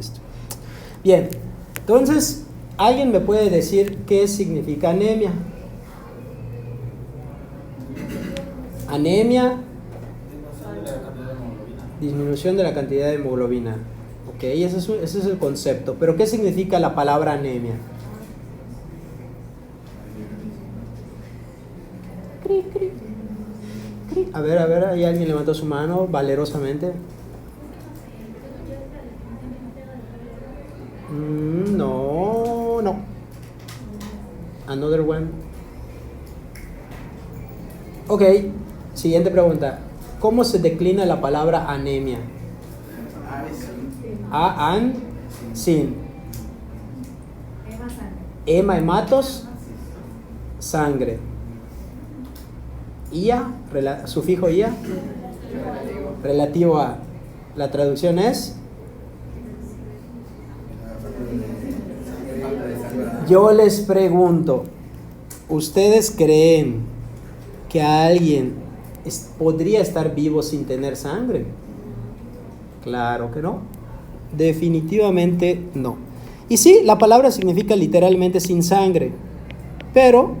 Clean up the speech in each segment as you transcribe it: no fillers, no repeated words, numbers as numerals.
esto. Bien, entonces, ¿alguien me puede decir qué significa anemia? Anemia, disminución de la cantidad de hemoglobina. Ok, ese es el concepto. Pero ¿qué significa la palabra anemia? A ver, ahí alguien levantó su mano valerosamente. No. Another one. Ok, siguiente pregunta. ¿Cómo se declina la palabra anemia? A-an, sin. Ema, hematos, sangre. Ia, sufijo ia, relativo a. La traducción es: yo les pregunto, ¿ustedes creen que alguien podría estar vivo sin tener sangre? Claro que no. Definitivamente no. Y sí, la palabra significa literalmente sin sangre, pero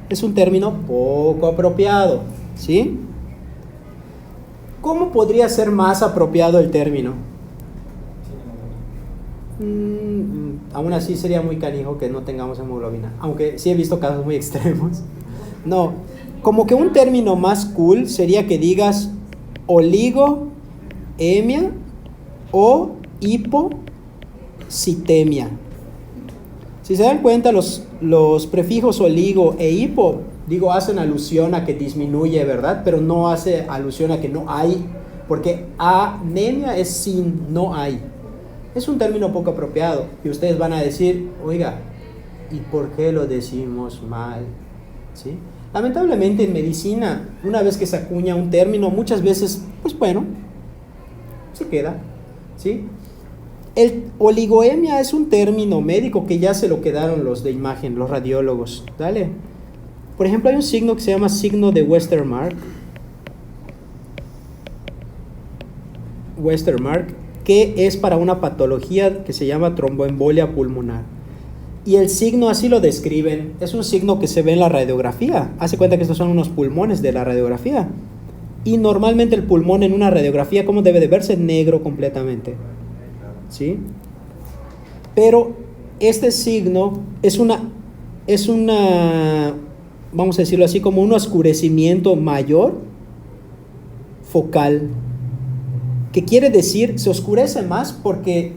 es un término poco apropiado, ¿sí? ¿Cómo podría ser más apropiado el término? Aún así sería muy canijo que no tengamos hemoglobina, aunque sí he visto casos muy extremos. No, como que un término más cool sería que digas oligoemia o hipocitemia. Si se dan cuenta, los prefijos oligo e hipo, hacen alusión a que disminuye, ¿verdad? Pero no hace alusión a que no hay, porque anemia es sin, no hay. Es un término poco apropiado y ustedes van a decir, oiga, ¿y por qué lo decimos mal? ¿Sí? Lamentablemente en medicina, una vez que se acuña un término, muchas veces, pues bueno, se queda, ¿sí? El oligoemia es un término médico que ya se lo quedaron los de imagen, los radiólogos. Dale. Por ejemplo, hay un signo que se llama signo de Westermarck. Westermarck, que es para una patología que se llama tromboembolia pulmonar. Y el signo así lo describen. Es un signo que se ve en la radiografía. Hace cuenta que estos son unos pulmones de la radiografía. Y normalmente el pulmón en una radiografía, ¿cómo debe de verse? Negro completamente. ¿Sí? Pero este signo es una, vamos a decirlo así, como un oscurecimiento mayor focal, que quiere decir se oscurece más porque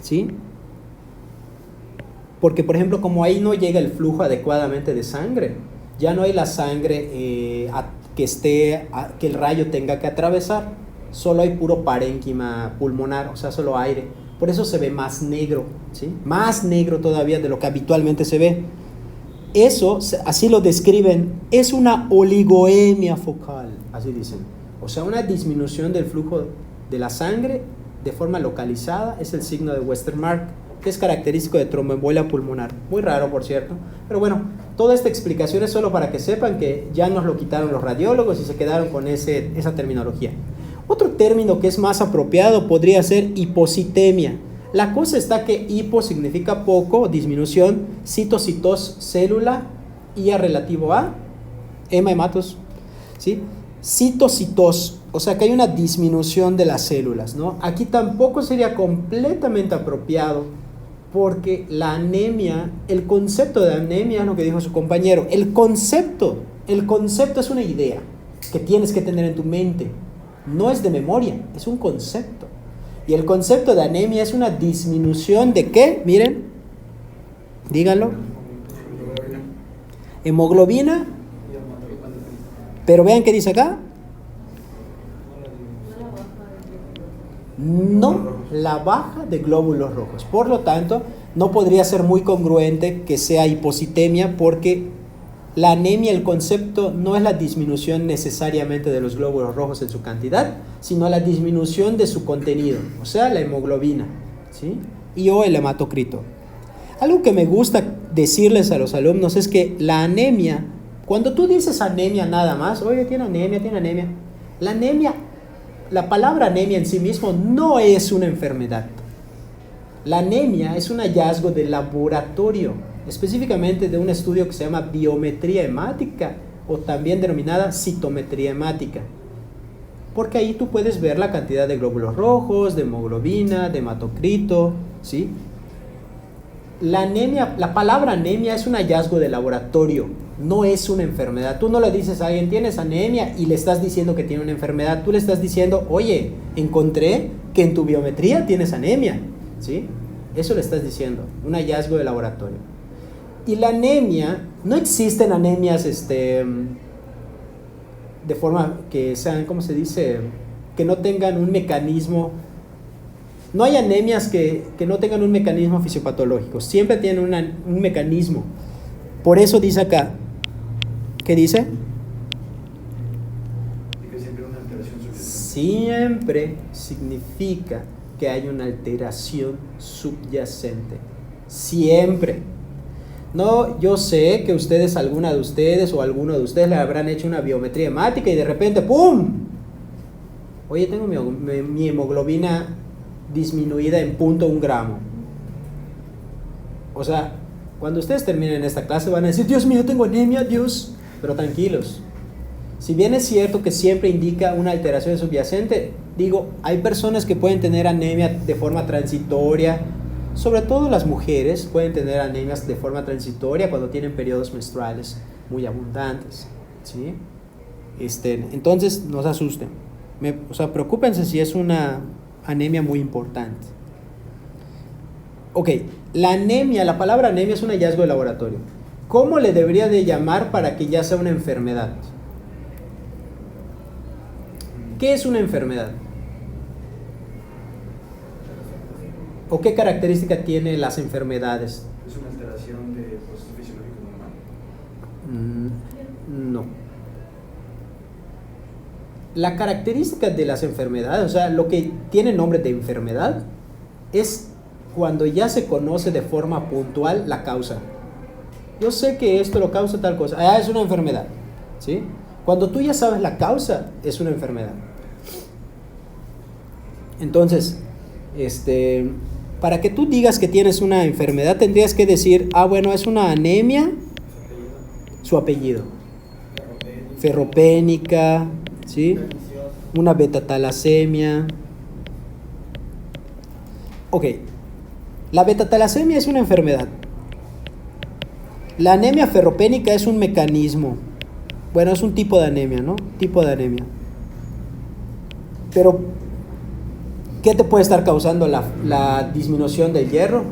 ¿sí? Porque por ejemplo, como ahí no llega el flujo adecuadamente de sangre, ya no hay la sangre que el rayo tenga que atravesar. Solo hay puro parénquima pulmonar, o sea, solo aire. Por eso se ve más negro, ¿sí? Más negro todavía de lo que habitualmente se ve. Eso, así lo describen, es una oligoemia focal, así dicen. O sea, una disminución del flujo de la sangre de forma localizada es el signo de Westermarck, que es característico de tromboembolia pulmonar. Muy raro, por cierto. Pero bueno, toda esta explicación es solo para que sepan que ya nos lo quitaron los radiólogos y se quedaron con esa terminología. Otro término que es más apropiado podría ser hipocitemia. La cosa está que hipo significa poco, disminución, citos, célula, ia relativo a, ema, hematos, ¿sí? Citos, o sea que hay una disminución de las células, ¿no? Aquí tampoco sería completamente apropiado porque la anemia, el concepto de anemia es lo que dijo su compañero, el concepto es una idea que tienes que tener en tu mente. No es de memoria, es un concepto. Y el concepto de anemia es una disminución de ¿qué? Miren, díganlo. Hemoglobina. Pero vean qué dice acá. No, la baja de glóbulos rojos. Por lo tanto, no podría ser muy congruente que sea hipocitemia porque la anemia, el concepto no es la disminución necesariamente de los glóbulos rojos en su cantidad, sino la disminución de su contenido, o sea, la hemoglobina, ¿sí? Y o el hematocrito. Algo que me gusta decirles a los alumnos es que la anemia, cuando tú dices anemia nada más, oye, tiene anemia, la la palabra anemia en sí mismo no es una enfermedad. La anemia es un hallazgo de laboratorio, específicamente de un estudio que se llama biometría hemática o también denominada citometría hemática. Porque ahí tú puedes ver la cantidad de glóbulos rojos, de hemoglobina, de hematocrito, ¿sí? La anemia, la palabra anemia es un hallazgo de laboratorio, no es una enfermedad. Tú no le dices a alguien, tienes anemia, y le estás diciendo que tiene una enfermedad. Tú le estás diciendo, oye, encontré que en tu biometría tienes anemia, ¿sí? Eso le estás diciendo, un hallazgo de laboratorio. Y la anemia, no existen anemias, de forma que sean, ¿cómo se dice? Que no tengan un mecanismo. No hay anemias que no tengan un mecanismo fisiopatológico. Siempre tienen un mecanismo. Por eso dice acá, ¿qué dice? Siempre una alteración subyacente. Siempre significa que hay una alteración subyacente. Siempre. No, yo sé que ustedes, alguna de ustedes o alguno de ustedes le habrán hecho una biometría hemática y de repente, ¡pum! Oye, tengo mi hemoglobina disminuida en 0.1 gramo. O sea, cuando ustedes terminen esta clase van a decir, Dios mío, tengo anemia, Dios. Pero tranquilos. Si bien es cierto que siempre indica una alteración subyacente, digo, hay personas que pueden tener anemia de forma transitoria. Sobre todo las mujeres pueden tener anemias de forma transitoria cuando tienen periodos menstruales muy abundantes, ¿sí? Entonces, no se asusten. O sea, preocúpense si es una anemia muy importante. Ok, la anemia, la palabra anemia es un hallazgo de laboratorio. ¿Cómo le debería de llamar para que ya sea una enfermedad? ¿Qué es una enfermedad? ¿O qué característica tienen las enfermedades? ¿Es una alteración de proceso fisiológico normal? No. La característica de las enfermedades, o sea, lo que tiene nombre de enfermedad, es cuando ya se conoce de forma puntual la causa. Yo sé que esto lo causa tal cosa. Es una enfermedad, ¿sí? Cuando tú ya sabes la causa, es una enfermedad. Entonces, para que tú digas que tienes una enfermedad, tendrías que decir, bueno, es una anemia, su apellido, ferropénica, ¿sí? Una betatalasemia. Ok, la betatalasemia es una enfermedad. La anemia ferropénica es un mecanismo. Bueno, es un tipo de anemia, ¿no? Tipo de anemia. Pero, ¿qué te puede estar causando la disminución del hierro?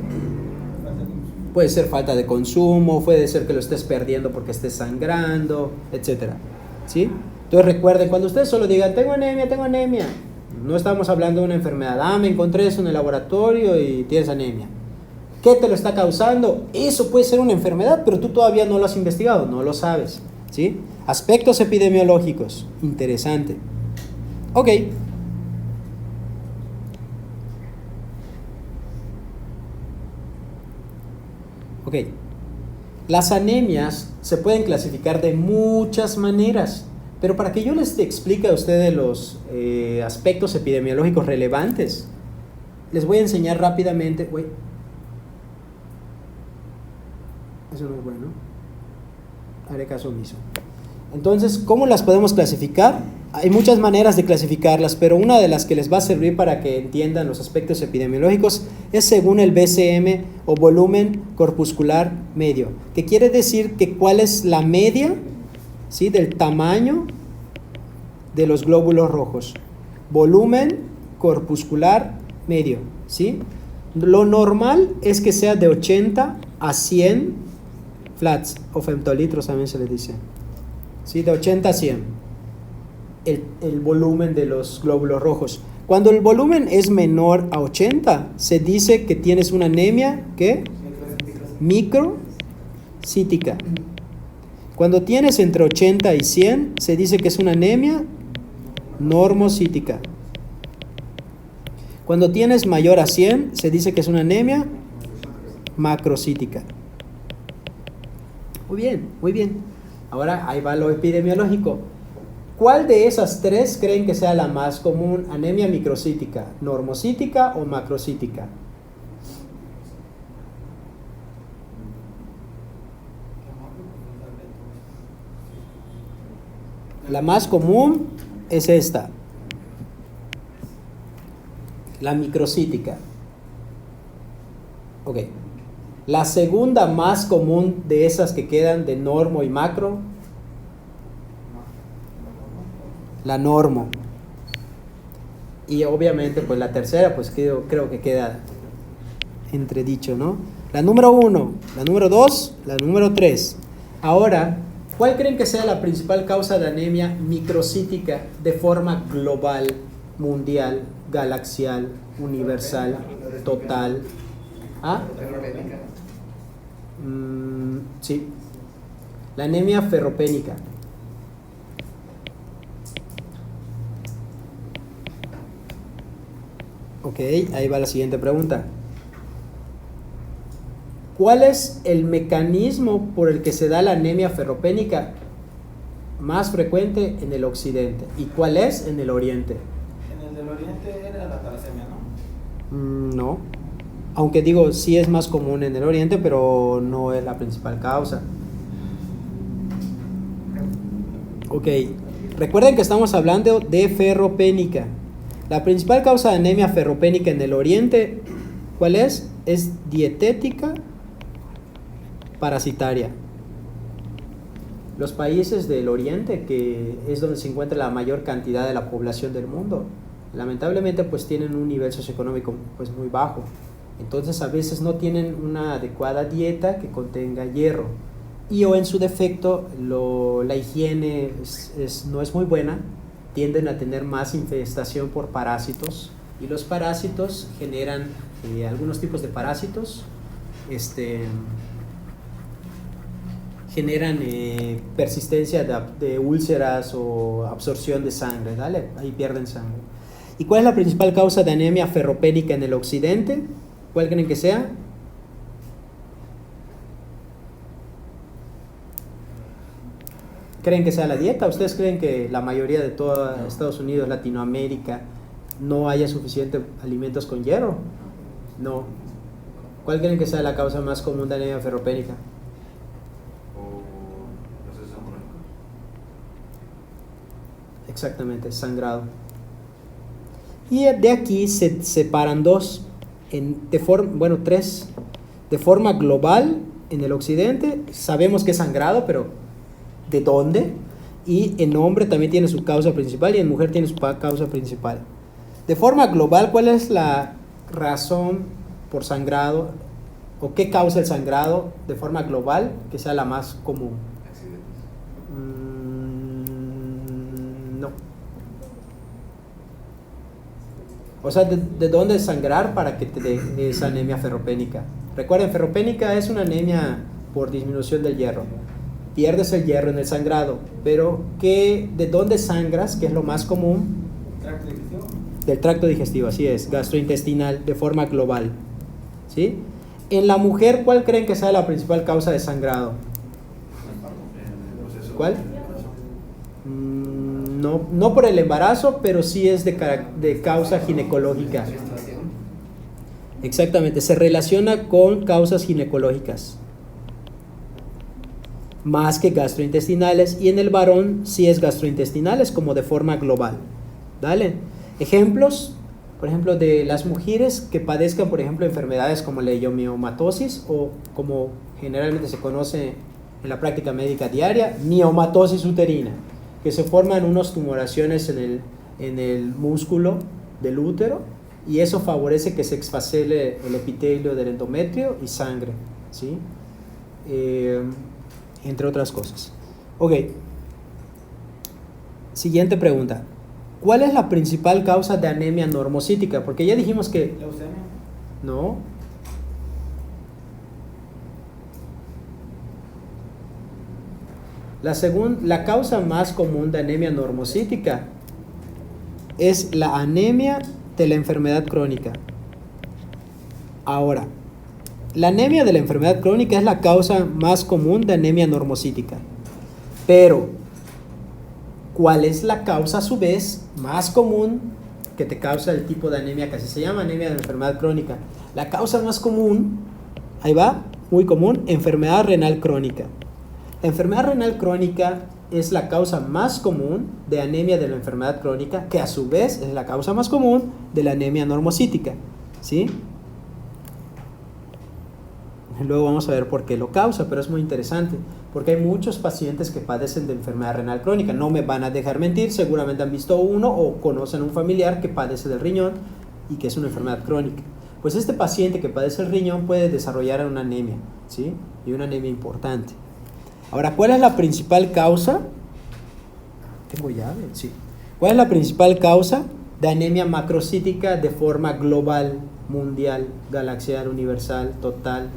Puede ser falta de consumo, puede ser que lo estés perdiendo porque estés sangrando, etc. ¿Sí? Entonces recuerden, cuando ustedes solo digan, tengo anemia, no estamos hablando de una enfermedad. Me encontré eso en el laboratorio y tienes anemia. ¿Qué te lo está causando? Eso puede ser una enfermedad, pero tú todavía no lo has investigado, no lo sabes, ¿sí? Aspectos epidemiológicos, interesante. Ok. Ok. Las anemias se pueden clasificar de muchas maneras, pero para que yo les explique a ustedes los aspectos epidemiológicos relevantes, les voy a enseñar rápidamente. Eso no es bueno. Haré caso omiso. Entonces, ¿cómo las podemos clasificar? Hay muchas maneras de clasificarlas, pero una de las que les va a servir para que entiendan los aspectos epidemiológicos es según el BCM o volumen corpuscular medio, que quiere decir que cuál es la media, ¿sí?, del tamaño de los glóbulos rojos. Volumen corpuscular medio, ¿sí? Lo normal es que sea de 80 a 100 flats o femtolitros, también se le dice, ¿sí? De 80 a 100. El volumen de los glóbulos rojos. Cuando el volumen es menor a 80, se dice que tienes una anemia, ¿qué? Microcítica. Cuando tienes entre 80 y 100, se dice que es una anemia normocítica. Cuando tienes mayor a 100, se dice que es una anemia macrocítica. Muy bien, muy bien. Ahora ahí va lo epidemiológico. ¿Cuál de esas tres creen que sea la más común? Anemia microcítica, normocítica o macrocítica. La más común es esta, la microcítica. Ok. La segunda más común de esas que quedan de normo y macro, la normo. Y obviamente pues la tercera pues creo que queda entredicho, ¿no? La número 1, la número 2, la número 3. Ahora, ¿cuál creen que sea la principal causa de anemia microcítica de forma global, mundial, galaxial, universal, total? ¿Ah? Sí. La anemia ferropénica. Ok, ahí va la siguiente pregunta. ¿Cuál es el mecanismo por el que se da la anemia ferropénica más frecuente en el occidente? ¿Y cuál es en el oriente? En el del oriente era la talasemia, ¿no? No. Aunque digo, sí es más común en el oriente, pero no es la principal causa. Ok, recuerden que estamos hablando de ferropénica. La principal causa de anemia ferropénica en el oriente, ¿cuál es? Es dietética parasitaria. Los países del oriente, que es donde se encuentra la mayor cantidad de la población del mundo, lamentablemente pues tienen un nivel socioeconómico pues muy bajo. Entonces a veces no tienen una adecuada dieta que contenga hierro. Y o en su defecto la higiene no es muy buena, tienden a tener más infestación por parásitos. Y los parásitos generan algunos tipos de parásitos, generan persistencia de úlceras o absorción de sangre, ¿vale? Ahí pierden sangre. ¿Y cuál es la principal causa de anemia ferropénica en el occidente? ¿Cuál creen que sea? ¿Creen que sea la dieta? ¿Ustedes creen que la mayoría de todo Estados Unidos, Latinoamérica, no haya suficientes alimentos con hierro? No. ¿Cuál creen que sea la causa más común de anemia ferropénica? Exactamente, sangrado. Y de aquí se separan dos, tres. De forma global, en el occidente, sabemos que es sangrado, pero ¿de dónde? Y en hombre también tiene su causa principal y en mujer tiene su causa principal. De forma global, ¿cuál es la razón por sangrado o qué causa el sangrado de forma global que sea la más común? No. O sea, ¿de dónde sangrar para que te dé esa anemia ferropénica? Recuerden, ferropénica es una anemia por disminución del hierro. Pierdes el hierro en el sangrado, pero ¿de dónde sangras? ¿Qué es lo más común? ¿Tracto digestivo? Del tracto digestivo, así es, gastrointestinal, de forma global. ¿Sí? En la mujer, ¿cuál creen que sea la principal causa de sangrado? ¿Cuál? No por el embarazo, pero sí es de causa ginecológica. Exactamente, se relaciona con causas ginecológicas más que gastrointestinales, y en el varón sí es gastrointestinales como de forma global. ¿Dale? Ejemplos, por ejemplo, de las mujeres que padezcan, por ejemplo, enfermedades como la leiomyomatosis o como generalmente se conoce en la práctica médica diaria, miomatosis uterina, que se forman unas tumoraciones en el músculo del útero y eso favorece que se exfasele el epitelio del endometrio y sangre, ¿sí? Entre otras cosas. Ok. Siguiente pregunta. ¿Cuál es la principal causa de anemia normocítica? Porque ya dijimos que... ¿Leucemia? No. La causa más común de anemia normocítica es la anemia de la enfermedad crónica. Ahora, la anemia de la enfermedad crónica es la causa más común de anemia normocítica. Pero ¿Cuál es la causa a su vez más común que te causa el tipo de anemia que así se llama anemia de enfermedad crónica? La causa más común, ahí va, muy común, enfermedad renal crónica. La enfermedad renal crónica es la causa más común de anemia de la enfermedad crónica, que a su vez es la causa más común de la anemia normocítica, ¿sí? Luego vamos a ver por qué lo causa, pero es muy interesante, porque hay muchos pacientes que padecen de enfermedad renal crónica. No me van a dejar mentir, seguramente han visto uno o conocen un familiar que padece del riñón y que es una enfermedad crónica. Pues este paciente que padece el riñón puede desarrollar una anemia, ¿sí? Y una anemia importante. Ahora, ¿cuál es la principal causa? ¿Tengo llave? Sí. ¿Cuál es la principal causa de anemia macrocítica de forma global, mundial, galaxial, universal, total?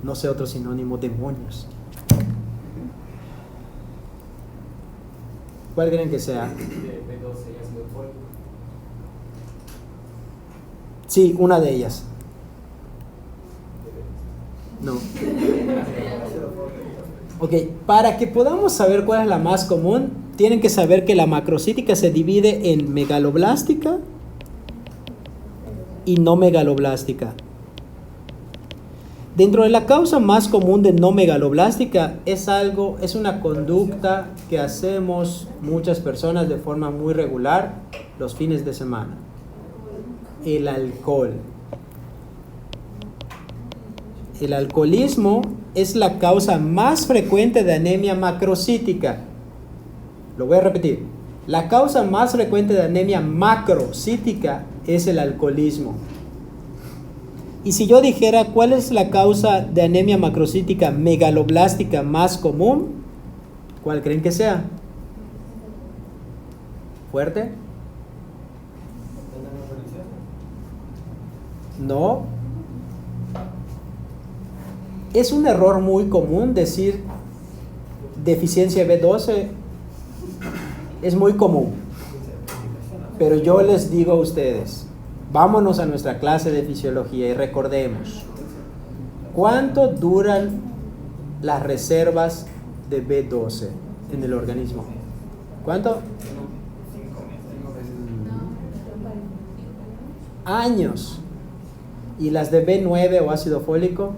No sé otro sinónimo, demonios. ¿Cuál creen que sea? Sí, una de ellas. No. Ok, para que podamos saber cuál es la más común, tienen que saber que la macrocítica se divide en megaloblástica y no megaloblástica. Dentro de la causa más común de no megaloblástica es una conducta que hacemos muchas personas de forma muy regular los fines de semana. El alcohol. El alcoholismo es la causa más frecuente de anemia macrocítica. Lo voy a repetir. La causa más frecuente de anemia macrocítica es el alcoholismo. Y si yo dijera cuál es la causa de anemia macrocítica megaloblástica más común, ¿cuál creen que sea? ¿Fuerte? No. Es un error muy común decir deficiencia B12. Es muy común. Pero yo les digo a ustedes, vámonos a nuestra clase de fisiología y recordemos, ¿cuánto duran las reservas de B12 en el organismo? ¿Cuánto? Años. ¿Y las de B9 o ácido fólico?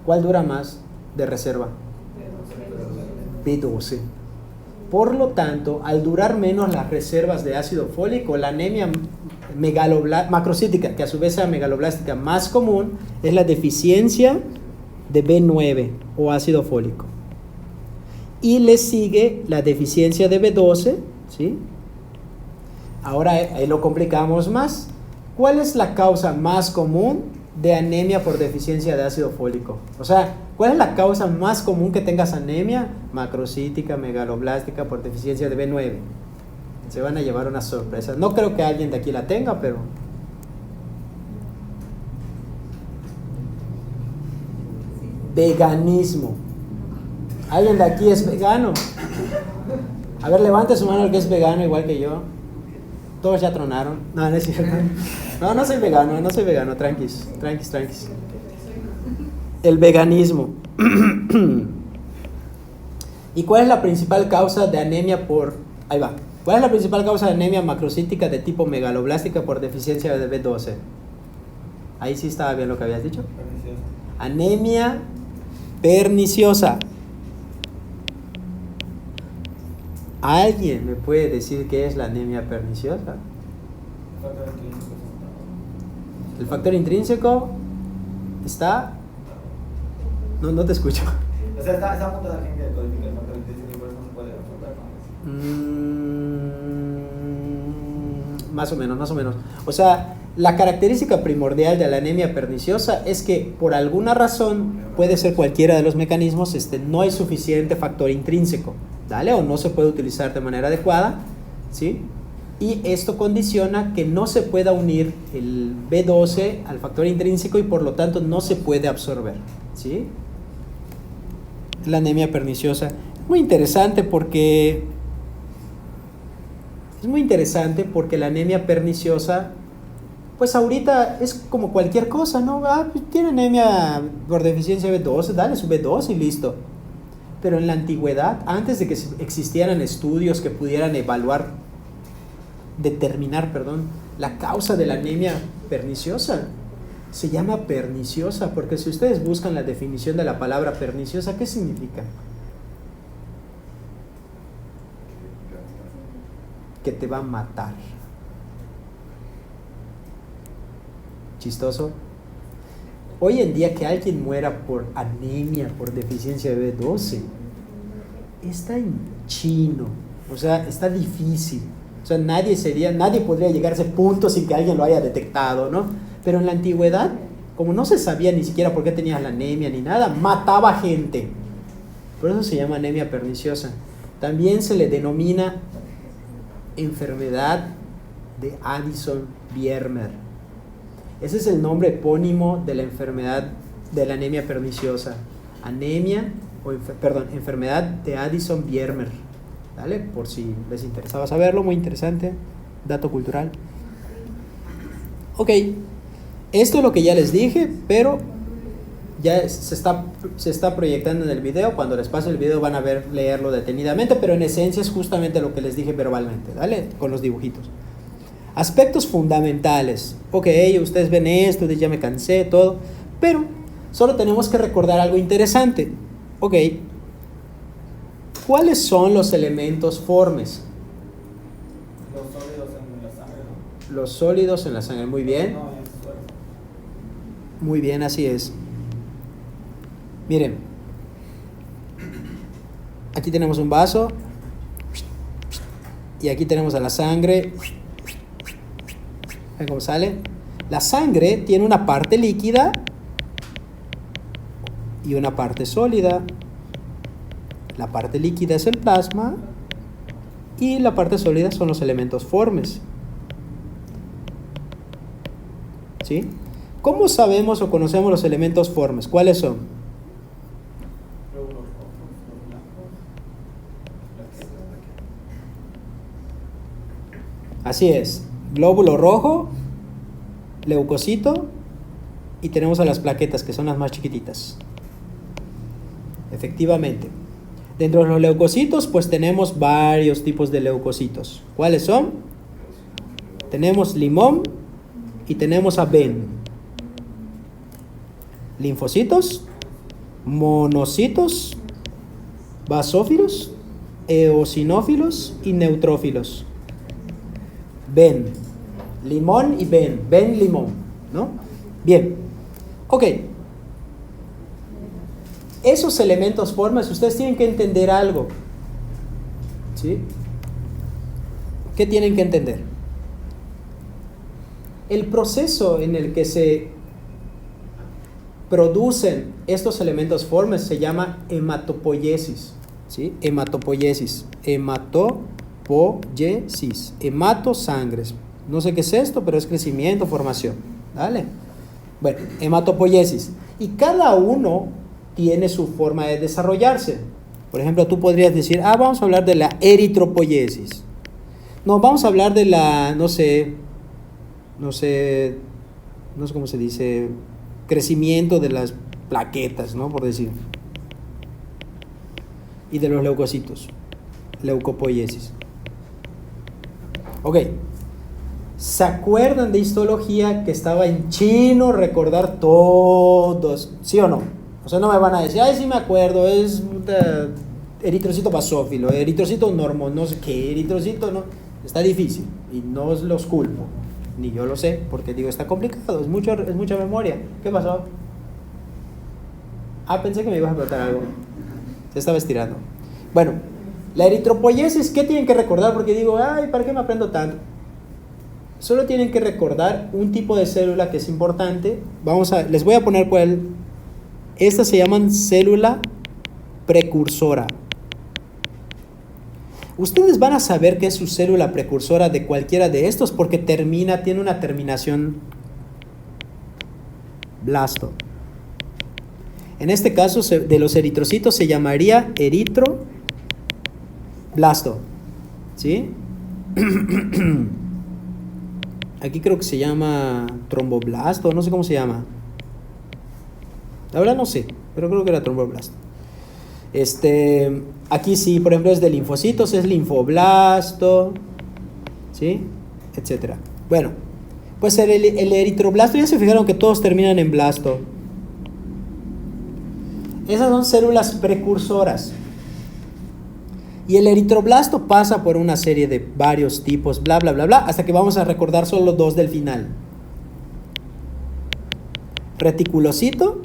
¿Cuál dura más de reserva? B12. Por lo tanto, al durar menos las reservas de ácido fólico, la anemia macrocítica, que a su vez sea megaloblástica más común, es la deficiencia de B9 o ácido fólico. Y le sigue la deficiencia de B12, ¿sí? Ahora ahí lo complicamos más. ¿Cuál es la causa más común de anemia por deficiencia de ácido fólico? O sea, ¿cuál es la causa más común que tengas anemia macrocítica, megaloblástica por deficiencia de B9? Se van a llevar una sorpresa. No creo que alguien de aquí la tenga, pero... Veganismo. ¿Alguien de aquí es vegano? A ver, levante su mano el que es vegano igual que yo. Todos ya tronaron. No, no es cierto. No soy vegano, tranquis. El veganismo. ¿Y cuál es la principal causa de anemia por... Ahí va. ¿Cuál es la principal causa de anemia macrocítica de tipo megaloblástica por deficiencia de B12? Ahí sí estaba bien lo que habías dicho. Anemia perniciosa. ¿Alguien me puede decir qué es la anemia perniciosa? El factor intrínseco está... No te escucho. O sea, está a punto de la gente de codificar el factor intrínseco y por eso no se puede resolver con eso. Más o menos. O sea, la característica primordial de la anemia perniciosa es que por alguna razón, puede ser cualquiera de los mecanismos, no hay suficiente factor intrínseco, ¿vale? O no se puede utilizar de manera adecuada, ¿sí? Y esto condiciona que no se pueda unir el B12 al factor intrínseco y por lo tanto no se puede absorber, ¿sí? La anemia perniciosa. Es muy interesante porque la anemia perniciosa, pues ahorita es como cualquier cosa, ¿no? Pues tiene anemia por deficiencia de B12, dale su B12 y listo. Pero en la antigüedad, antes de que existieran estudios que pudieran determinar, la causa de la anemia perniciosa, se llama perniciosa, porque si ustedes buscan la definición de la palabra perniciosa, ¿qué significa? Que te va a matar. Chistoso. Hoy en día que alguien muera por anemia, por deficiencia de B12, está en chino, o sea, está difícil. O sea, nadie podría llegar a ese punto sin que alguien lo haya detectado, ¿no? Pero en la antigüedad, como no se sabía ni siquiera por qué tenías la anemia ni nada, mataba gente. Por eso se llama anemia perniciosa. También se le denomina enfermedad de Addison-Biermer. Ese es el nombre epónimo de la enfermedad de la anemia perniciosa. Enfermedad de Addison-Biermer. ¿Vale? Por si les interesaba saberlo, muy interesante. Dato cultural. Ok, esto es lo que ya les dije, pero ya se está proyectando en el video. Cuando les pase el video van a leerlo detenidamente, pero en esencia es justamente lo que les dije verbalmente, ¿vale? Con los dibujitos. Aspectos fundamentales. Ok, ustedes ven esto, ya me cansé, todo, pero solo tenemos que recordar algo interesante. Ok, ¿cuáles son los elementos formes? Los sólidos en la sangre, ¿no? Los sólidos en la sangre, muy bien. No, es sólido. Muy bien, así es. Miren, aquí tenemos un vaso y aquí tenemos a la sangre. ¿Ven cómo sale? La sangre tiene una parte líquida y una parte sólida. La parte líquida es el plasma y la parte sólida son los elementos formes. ¿Sí? ¿Cómo sabemos o conocemos los elementos formes? ¿Cuáles son? Glóbulos rojos, los blancos, plaquetas. Así es. Glóbulo rojo, leucocito y tenemos a las plaquetas que son las más chiquititas. Efectivamente. Dentro de los leucocitos pues tenemos varios tipos de leucocitos. ¿Cuáles son? Tenemos limón y tenemos a Venn. Linfocitos, monocitos, basófilos, eosinófilos y neutrófilos. Ven, limón y ven, limón, ¿no? Bien, ok. Esos elementos formes, ustedes tienen que entender algo, ¿sí? ¿Qué tienen que entender? El proceso en el que se producen estos elementos formes se llama hematopoiesis, ¿sí? Hematopoiesis, hematosangres. No sé qué es esto, pero es crecimiento, formación, ¿vale? Bueno, hematopoiesis. Y cada uno tiene su forma de desarrollarse. Por ejemplo, tú podrías decir, vamos a hablar de la eritropoiesis. No, vamos a hablar de la, no sé cómo se dice, crecimiento de las plaquetas, ¿no? Por decir. Y de los leucocitos, leucopoiesis. Ok. ¿Se acuerdan de histología que estaba en chino recordar todos? ¿Sí o no? O sea, no me van a decir, sí me acuerdo, es eritrocito basófilo, eritrocito normo, no sé qué, eritrocito, no. Está difícil y no os los culpo, ni yo lo sé, porque digo, está complicado, es mucha memoria. ¿Qué pasó? Pensé que me ibas a preguntar algo. Se estaba estirando. Bueno, la eritropoiesis, ¿qué tienen que recordar? Porque digo, ¿para qué me aprendo tanto? Solo tienen que recordar un tipo de célula que es importante. Les voy a poner cuál. Estas se llaman célula precursora. Ustedes van a saber qué es su célula precursora de cualquiera de estos porque tiene una terminación blasto. En este caso, de los eritrocitos se llamaría eritroblasto. ¿Sí? Aquí creo que se llama tromboblasto, no sé cómo se llama. La verdad no sé, pero creo que era tromboblasto. Aquí sí, por ejemplo, es de linfocitos, es linfoblasto, ¿sí? Etcétera. Bueno, pues el eritroblasto, ya se fijaron que todos terminan en blasto. Esas son células precursoras. Y el eritroblasto pasa por una serie de varios tipos, bla, bla, bla, bla, hasta que vamos a recordar solo dos del final. Reticulocito.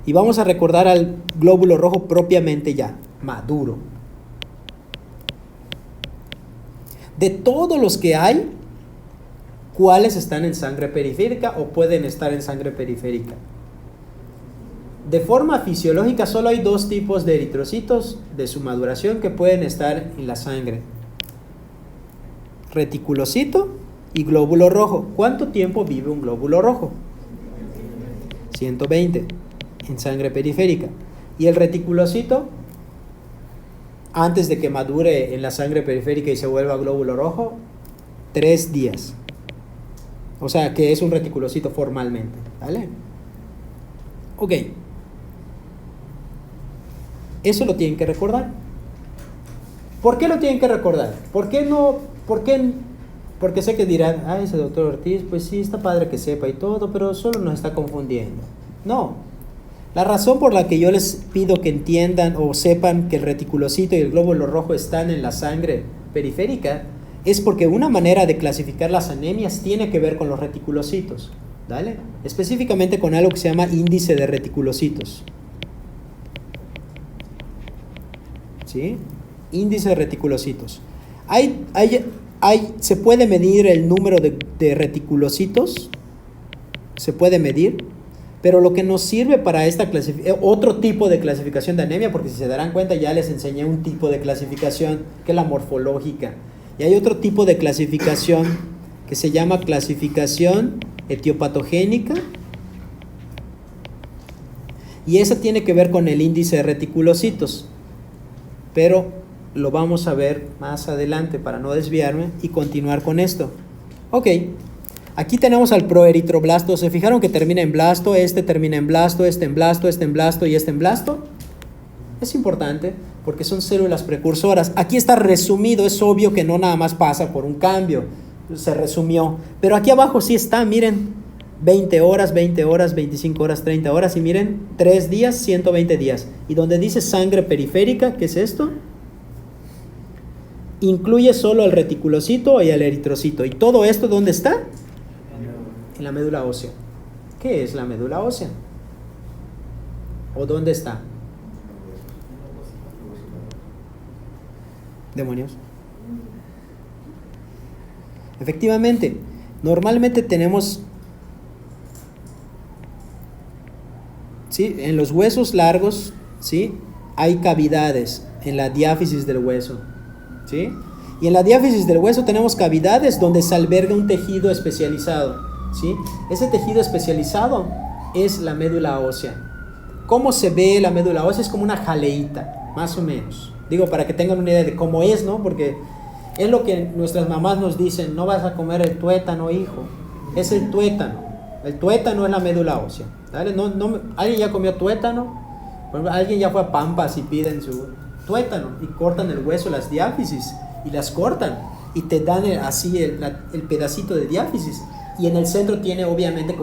Y vamos a recordar al glóbulo rojo propiamente ya, maduro. De todos los que hay, ¿cuáles están en sangre periférica o pueden estar en sangre periférica? De forma fisiológica solo hay dos tipos de eritrocitos de su maduración que pueden estar en la sangre. Reticulocito y glóbulo rojo. ¿Cuánto tiempo vive un glóbulo rojo? 120 en sangre periférica. Y el reticulocito, antes de que madure en la sangre periférica y se vuelva glóbulo rojo, 3 días. O sea que es un reticulocito formalmente, ¿vale? Ok. Eso lo tienen que recordar. ¿Por qué lo tienen que recordar? ¿Por qué no? Porque sé que dirán, ese doctor Ortiz, pues sí, está padre que sepa y todo, pero solo nos está confundiendo. No. La razón por la que yo les pido que entiendan o sepan que el reticulocito y el glóbulo rojo están en la sangre periférica es porque una manera de clasificar las anemias tiene que ver con los reticulocitos, ¿vale? Específicamente con algo que se llama índice de reticulocitos. ¿Sí? Índice de reticulocitos. Se puede medir el número de reticulocitos, se puede medir, pero lo que nos sirve para esta otro tipo de clasificación de anemia, porque si se darán cuenta ya les enseñé un tipo de clasificación que es la morfológica, y hay otro tipo de clasificación que se llama clasificación etiopatogénica, y esa tiene que ver con el índice de reticulocitos, pero lo vamos a ver más adelante para no desviarme y continuar con esto. Ok, aquí tenemos al proeritroblasto. ¿Se fijaron que termina en blasto? Este termina en blasto, este en blasto, este en blasto y este en blasto. Es importante porque son células precursoras. Aquí está resumido, es obvio que no nada más pasa por un cambio, se resumió. Pero aquí abajo sí está, miren, 20 horas, 20 horas, 25 horas, 30 horas y miren, 3 días, 120 días. Y donde dice sangre periférica, ¿qué es esto? Incluye solo el reticulocito y el eritrocito. ¿Y todo esto dónde está? En la médula ósea. ¿Qué es la médula ósea? ¿O dónde está? Demonios. Efectivamente, normalmente tenemos, ¿sí? En los huesos largos, ¿sí? Hay cavidades en la diáfisis del hueso, ¿sí? Y en la diáfisis del hueso tenemos cavidades donde se alberga un tejido especializado, ¿sí? Ese tejido especializado es la médula ósea. ¿Cómo se ve la médula ósea? Es como una jaleíta, más o menos. Digo, para que tengan una idea de cómo es, ¿no? Porque es lo que nuestras mamás nos dicen, no vas a comer el tuétano, hijo. Es el tuétano. El tuétano es la médula ósea, ¿vale? ¿Alguien ya comió tuétano? Alguien ya fue a Pampas y piden su tuétano y cortan el hueso, las diáfisis, y las cortan y te dan así el pedacito de diáfisis, y en el centro tiene obviamente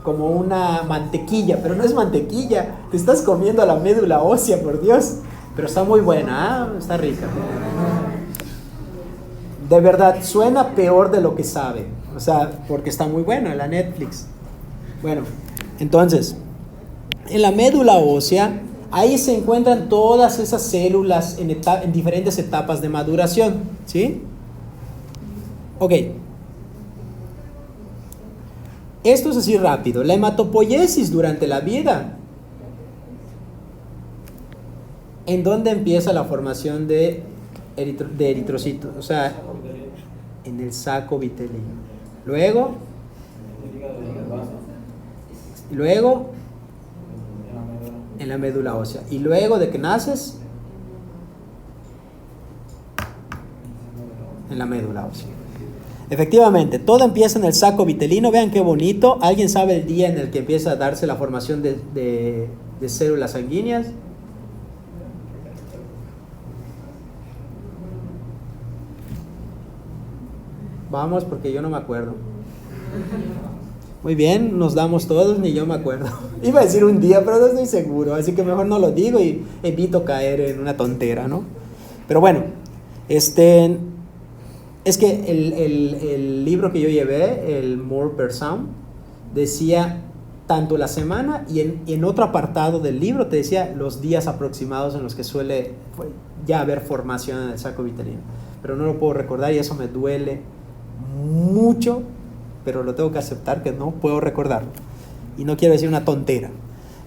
como una mantequilla, pero no es mantequilla, te estás comiendo la médula ósea, por Dios, pero está muy buena, está rica. De verdad, suena peor de lo que sabe, o sea, porque está muy buena en la Netflix. Bueno, entonces, en la médula ósea, ahí se encuentran todas esas células en diferentes etapas de maduración, ¿sí? Ok. Esto es así rápido. La hematopoiesis durante la vida. ¿En dónde empieza la formación de eritrocitos? O sea, en el saco vitelino. Luego, en la médula ósea. Y luego de que naces, en la médula ósea. Efectivamente, todo empieza en el saco vitelino. Vean qué bonito. ¿Alguien sabe el día en el que empieza a darse la formación de de células sanguíneas. Vamos, porque yo no me acuerdo. Muy bien, nos damos todos, ni yo me acuerdo. Iba a decir un día, pero no estoy seguro, así que mejor no lo digo y evito caer en una tontera, ¿no? Pero bueno, es que el libro que yo llevé, el More per Sound, decía tanto la semana y en otro apartado del libro te decía los días aproximados en los que suele ya haber formación en el saco vitelino. Pero no lo puedo recordar y eso me duele mucho, pero lo tengo que aceptar que no puedo recordarlo. Y no quiero decir una tontera.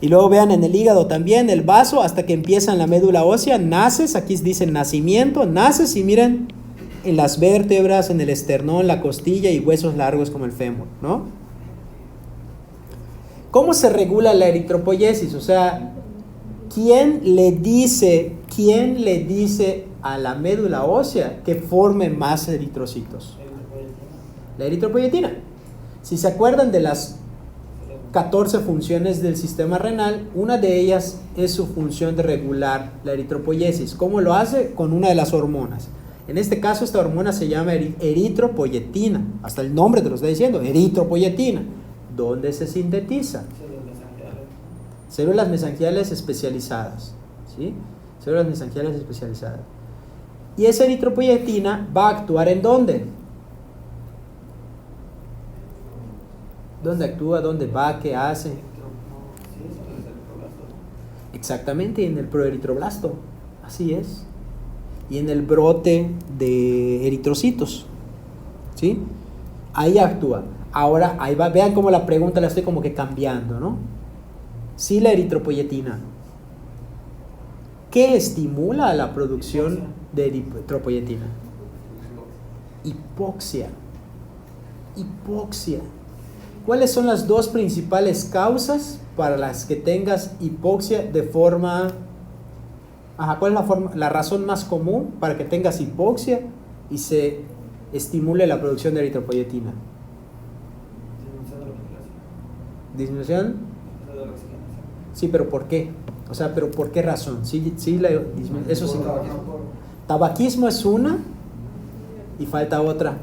Y luego vean en el hígado también, el vaso, hasta que empieza en la médula ósea, naces, aquí dice nacimiento, naces y miren en las vértebras, en el esternón, la costilla y huesos largos como el fémur, ¿no? ¿Cómo se regula la eritropoyesis? O sea, ¿quién le dice a la médula ósea que forme más eritrocitos? La eritropoyetina. Si se acuerdan de las 14 funciones del sistema renal, una de ellas es su función de regular la eritropoyesis. ¿Cómo lo hace? Con una de las hormonas. En este caso, esta hormona se llama eritropoyetina. Hasta el nombre te lo está diciendo, eritropoyetina. ¿Dónde se sintetiza? Células mesangiales especializadas. ¿Sí? Células mesangiales especializadas. Y esa eritropoyetina va a actuar ¿en dónde? ¿Dónde actúa? ¿Dónde va? ¿Qué hace? Exactamente, en el proeritroblasto. Así es. Y en el brote de eritrocitos. ¿Sí? Ahí actúa. Ahora, ahí va. Vean cómo la pregunta la estoy como que cambiando, ¿no? Sí, la eritropoyetina. ¿Qué estimula la producción de eritropoyetina? Hipoxia. Hipoxia. ¿Cuáles son las dos principales causas para las que tengas hipoxia de forma... ¿Cuál es la razón más común para que tengas hipoxia y se estimule la producción de eritropoyetina? ¿Disminución? Sí, pero ¿por qué? O sea, ¿pero por qué razón? Sí, eso sí. Tabaquismo es una y falta otra.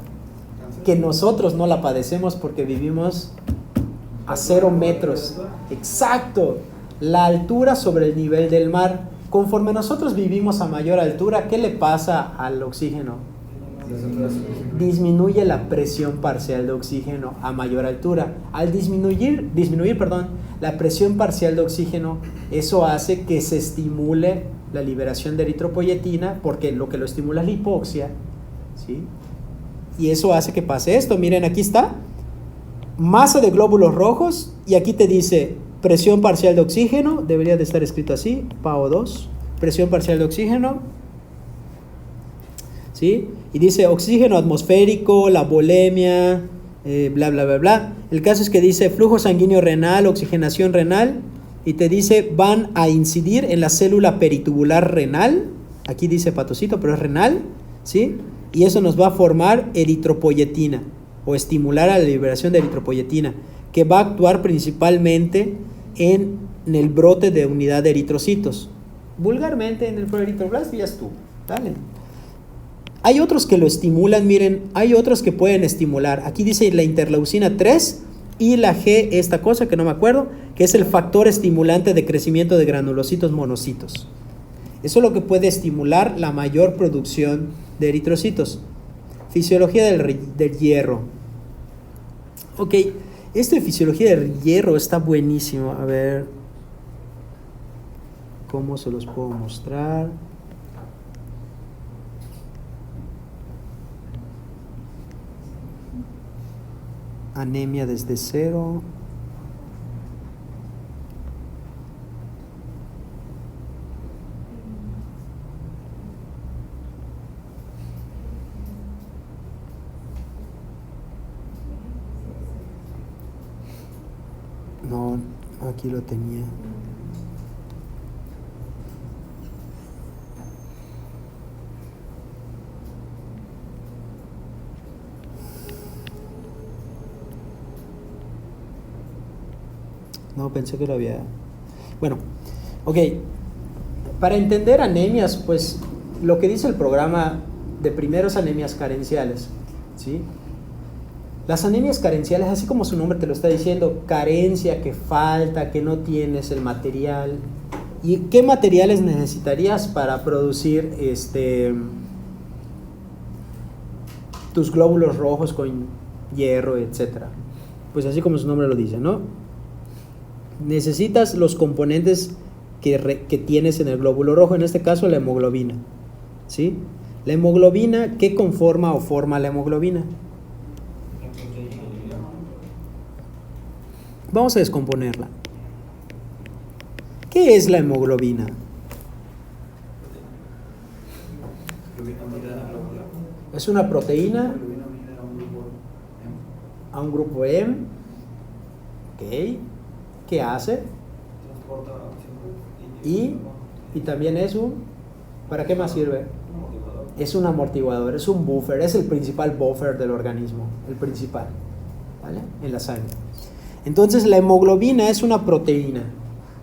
Que nosotros no la padecemos porque vivimos a 0 metros. Exacto. La altura sobre el nivel del mar. Conforme nosotros vivimos a mayor altura, ¿qué le pasa al oxígeno? Disminuye la presión parcial de oxígeno a mayor altura. Al disminuir, la presión parcial de oxígeno, eso hace que se estimule la liberación de eritropoyetina, porque lo que lo estimula es la hipoxia, ¿sí? Y eso hace que pase esto. Miren, aquí está, masa de glóbulos rojos, y aquí te dice presión parcial de oxígeno, debería de estar escrito así, PaO2, presión parcial de oxígeno, ¿sí? Y dice oxígeno atmosférico, la volemia, bla, bla, bla, bla. El caso es que dice flujo sanguíneo renal, oxigenación renal, y te dice van a incidir en la célula peritubular renal, aquí dice hepatocito, pero es renal, ¿sí? Y eso nos va a formar eritropoyetina, o estimular a la liberación de eritropoyetina, que va a actuar principalmente en el brote de unidad de eritrocitos. Vulgarmente en el proeritroblasto ya estuvo, ¿vale? Hay otros que lo estimulan, miren, hay otros que pueden estimular. Aquí dice la interleucina 3 y la G, esta cosa que no me acuerdo, que es el factor estimulante de crecimiento de granulocitos monocitos. Eso es lo que puede estimular la mayor producción de eritrocitos. Fisiología del hierro. Ok, esto de fisiología del hierro está buenísimo. A ver, ¿cómo se los puedo mostrar? Anemia desde cero. No, aquí lo tenía. No, pensé que lo había. Bueno, ok. Para entender anemias, pues lo que dice el programa de primero es anemias carenciales, ¿sí? Las anemias carenciales, así como su nombre te lo está diciendo, carencia, que falta, que no tienes el material. ¿Y qué materiales necesitarías para producir tus glóbulos rojos con hierro, etcétera? Pues así como su nombre lo dice, ¿no? Necesitas los componentes que tienes en el glóbulo rojo, en este caso la hemoglobina, ¿sí? La hemoglobina, ¿qué conforma o forma la hemoglobina? Vamos a descomponerla. ¿Qué es la hemoglobina? Es una proteína a un grupo M. Ok. ¿Qué hace? Y también es ¿para qué más sirve? Es un amortiguador, es un buffer, es el principal buffer del organismo, el principal, ¿vale? En la sangre. Entonces la hemoglobina es una proteína,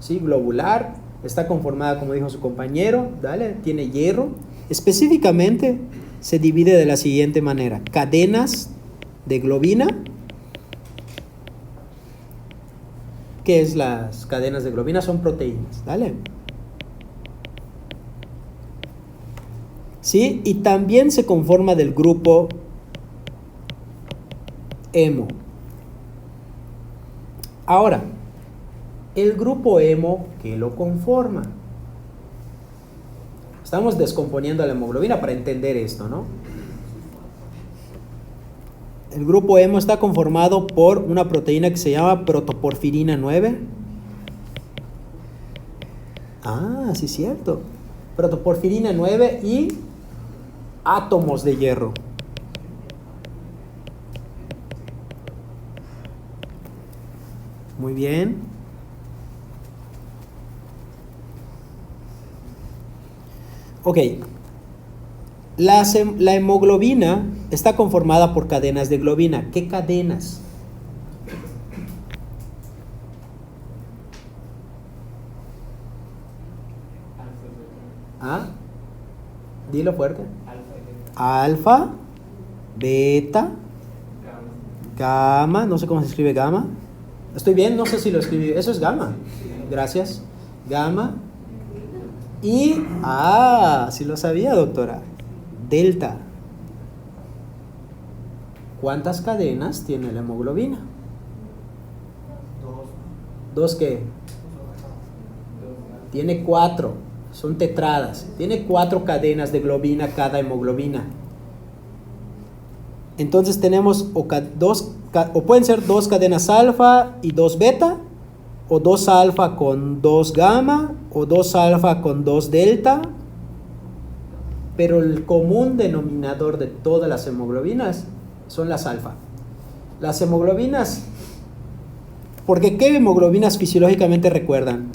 ¿sí? Globular, está conformada, como dijo su compañero, ¿vale? Tiene hierro. Específicamente se divide de la siguiente manera: cadenas de globina. ¿Qué es las cadenas de globina? Son proteínas, ¿vale? ¿Sí? Y también se conforma del grupo hemo. Ahora, el grupo hemo, ¿qué lo conforma? Estamos descomponiendo la hemoglobina para entender esto, ¿no? El grupo hemo está conformado por una proteína que se llama protoporfirina 9. Ah, sí es cierto. Protoporfirina 9 y átomos de hierro. Muy bien. Ok. La hemoglobina está conformada por cadenas de globina. ¿Qué cadenas? ¿Ah? Dilo fuerte. Alfa, beta, gamma. No sé cómo se escribe gamma. ¿Estoy bien? No sé si lo escribí. Eso es gamma. Gracias. Gamma. Y, sí lo sabía, doctora. Delta. ¿Cuántas cadenas tiene la hemoglobina? ¿Dos qué? Tiene 4. Son tetradas. Tiene 4 cadenas de globina cada hemoglobina. Entonces tenemos o pueden ser 2 cadenas alfa y 2 beta, o 2 alfa con 2 gamma, o 2 alfa con 2 delta. Pero el común denominador de todas las hemoglobinas son las alfa. Las hemoglobinas, porque ¿qué hemoglobinas fisiológicamente recuerdan?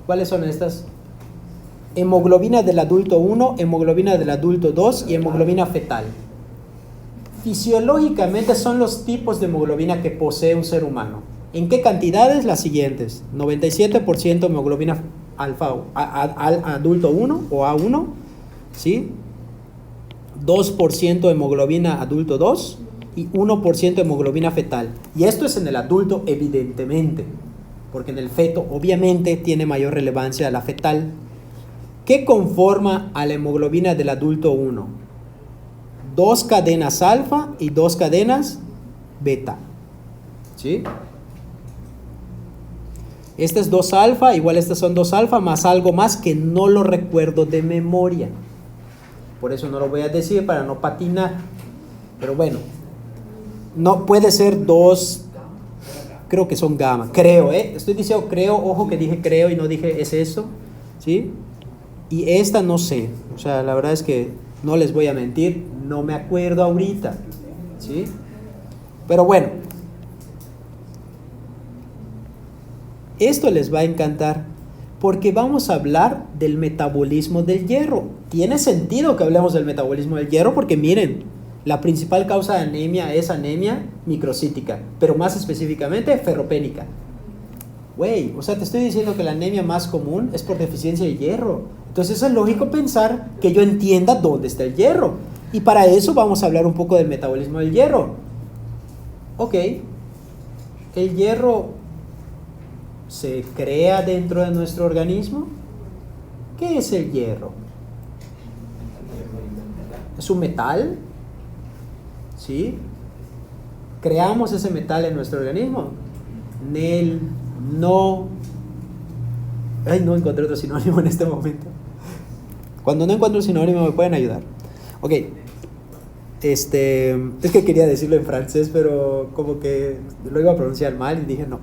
¿Cuáles son estas? Hemoglobina del adulto 1, hemoglobina del adulto 2 y hemoglobina fetal. Fisiológicamente son los tipos de hemoglobina que posee un ser humano. ¿En qué cantidades? Las siguientes: 97% hemoglobina alfa, adulto 1 o A1, ¿sí? 2% hemoglobina adulto 2 y 1% hemoglobina fetal. Y esto es en el adulto, evidentemente, porque en el feto obviamente tiene mayor relevancia la fetal. ¿Qué conforma a la hemoglobina del adulto 1? 2 cadenas alfa y 2 cadenas beta, ¿sí? Este es 2 alfa, igual estas son 2 alfa, más algo más que no lo recuerdo de memoria. Por eso no lo voy a decir para no patinar. Pero bueno, no puede ser 2, creo que son gamma, creo, estoy diciendo creo, ojo que dije creo y no dije es eso, ¿sí? Y esta no sé, o sea, la verdad es que no les voy a mentir, no me acuerdo ahorita, ¿sí? Pero bueno, esto les va a encantar porque vamos a hablar del metabolismo del hierro. Tiene sentido que hablemos del metabolismo del hierro porque miren, La principal causa de anemia es anemia microcítica, pero más específicamente ferropénica. Güey, o sea, te estoy diciendo que la anemia más común es por deficiencia de hierro. Entonces es lógico pensar que yo entienda dónde está el hierro. Y para eso vamos a hablar un poco del metabolismo del hierro. Ok, el hierro se crea dentro de nuestro organismo. ¿Qué es el hierro? ¿Es un metal? ¿Sí? ¿Creamos ese metal en nuestro organismo? Nel, no. Ay, no encontré otro sinónimo en este momento. Cuando no encuentro un sinónimo me pueden ayudar. Ok. Es que quería decirlo en francés, pero como que lo iba a pronunciar mal y dije no.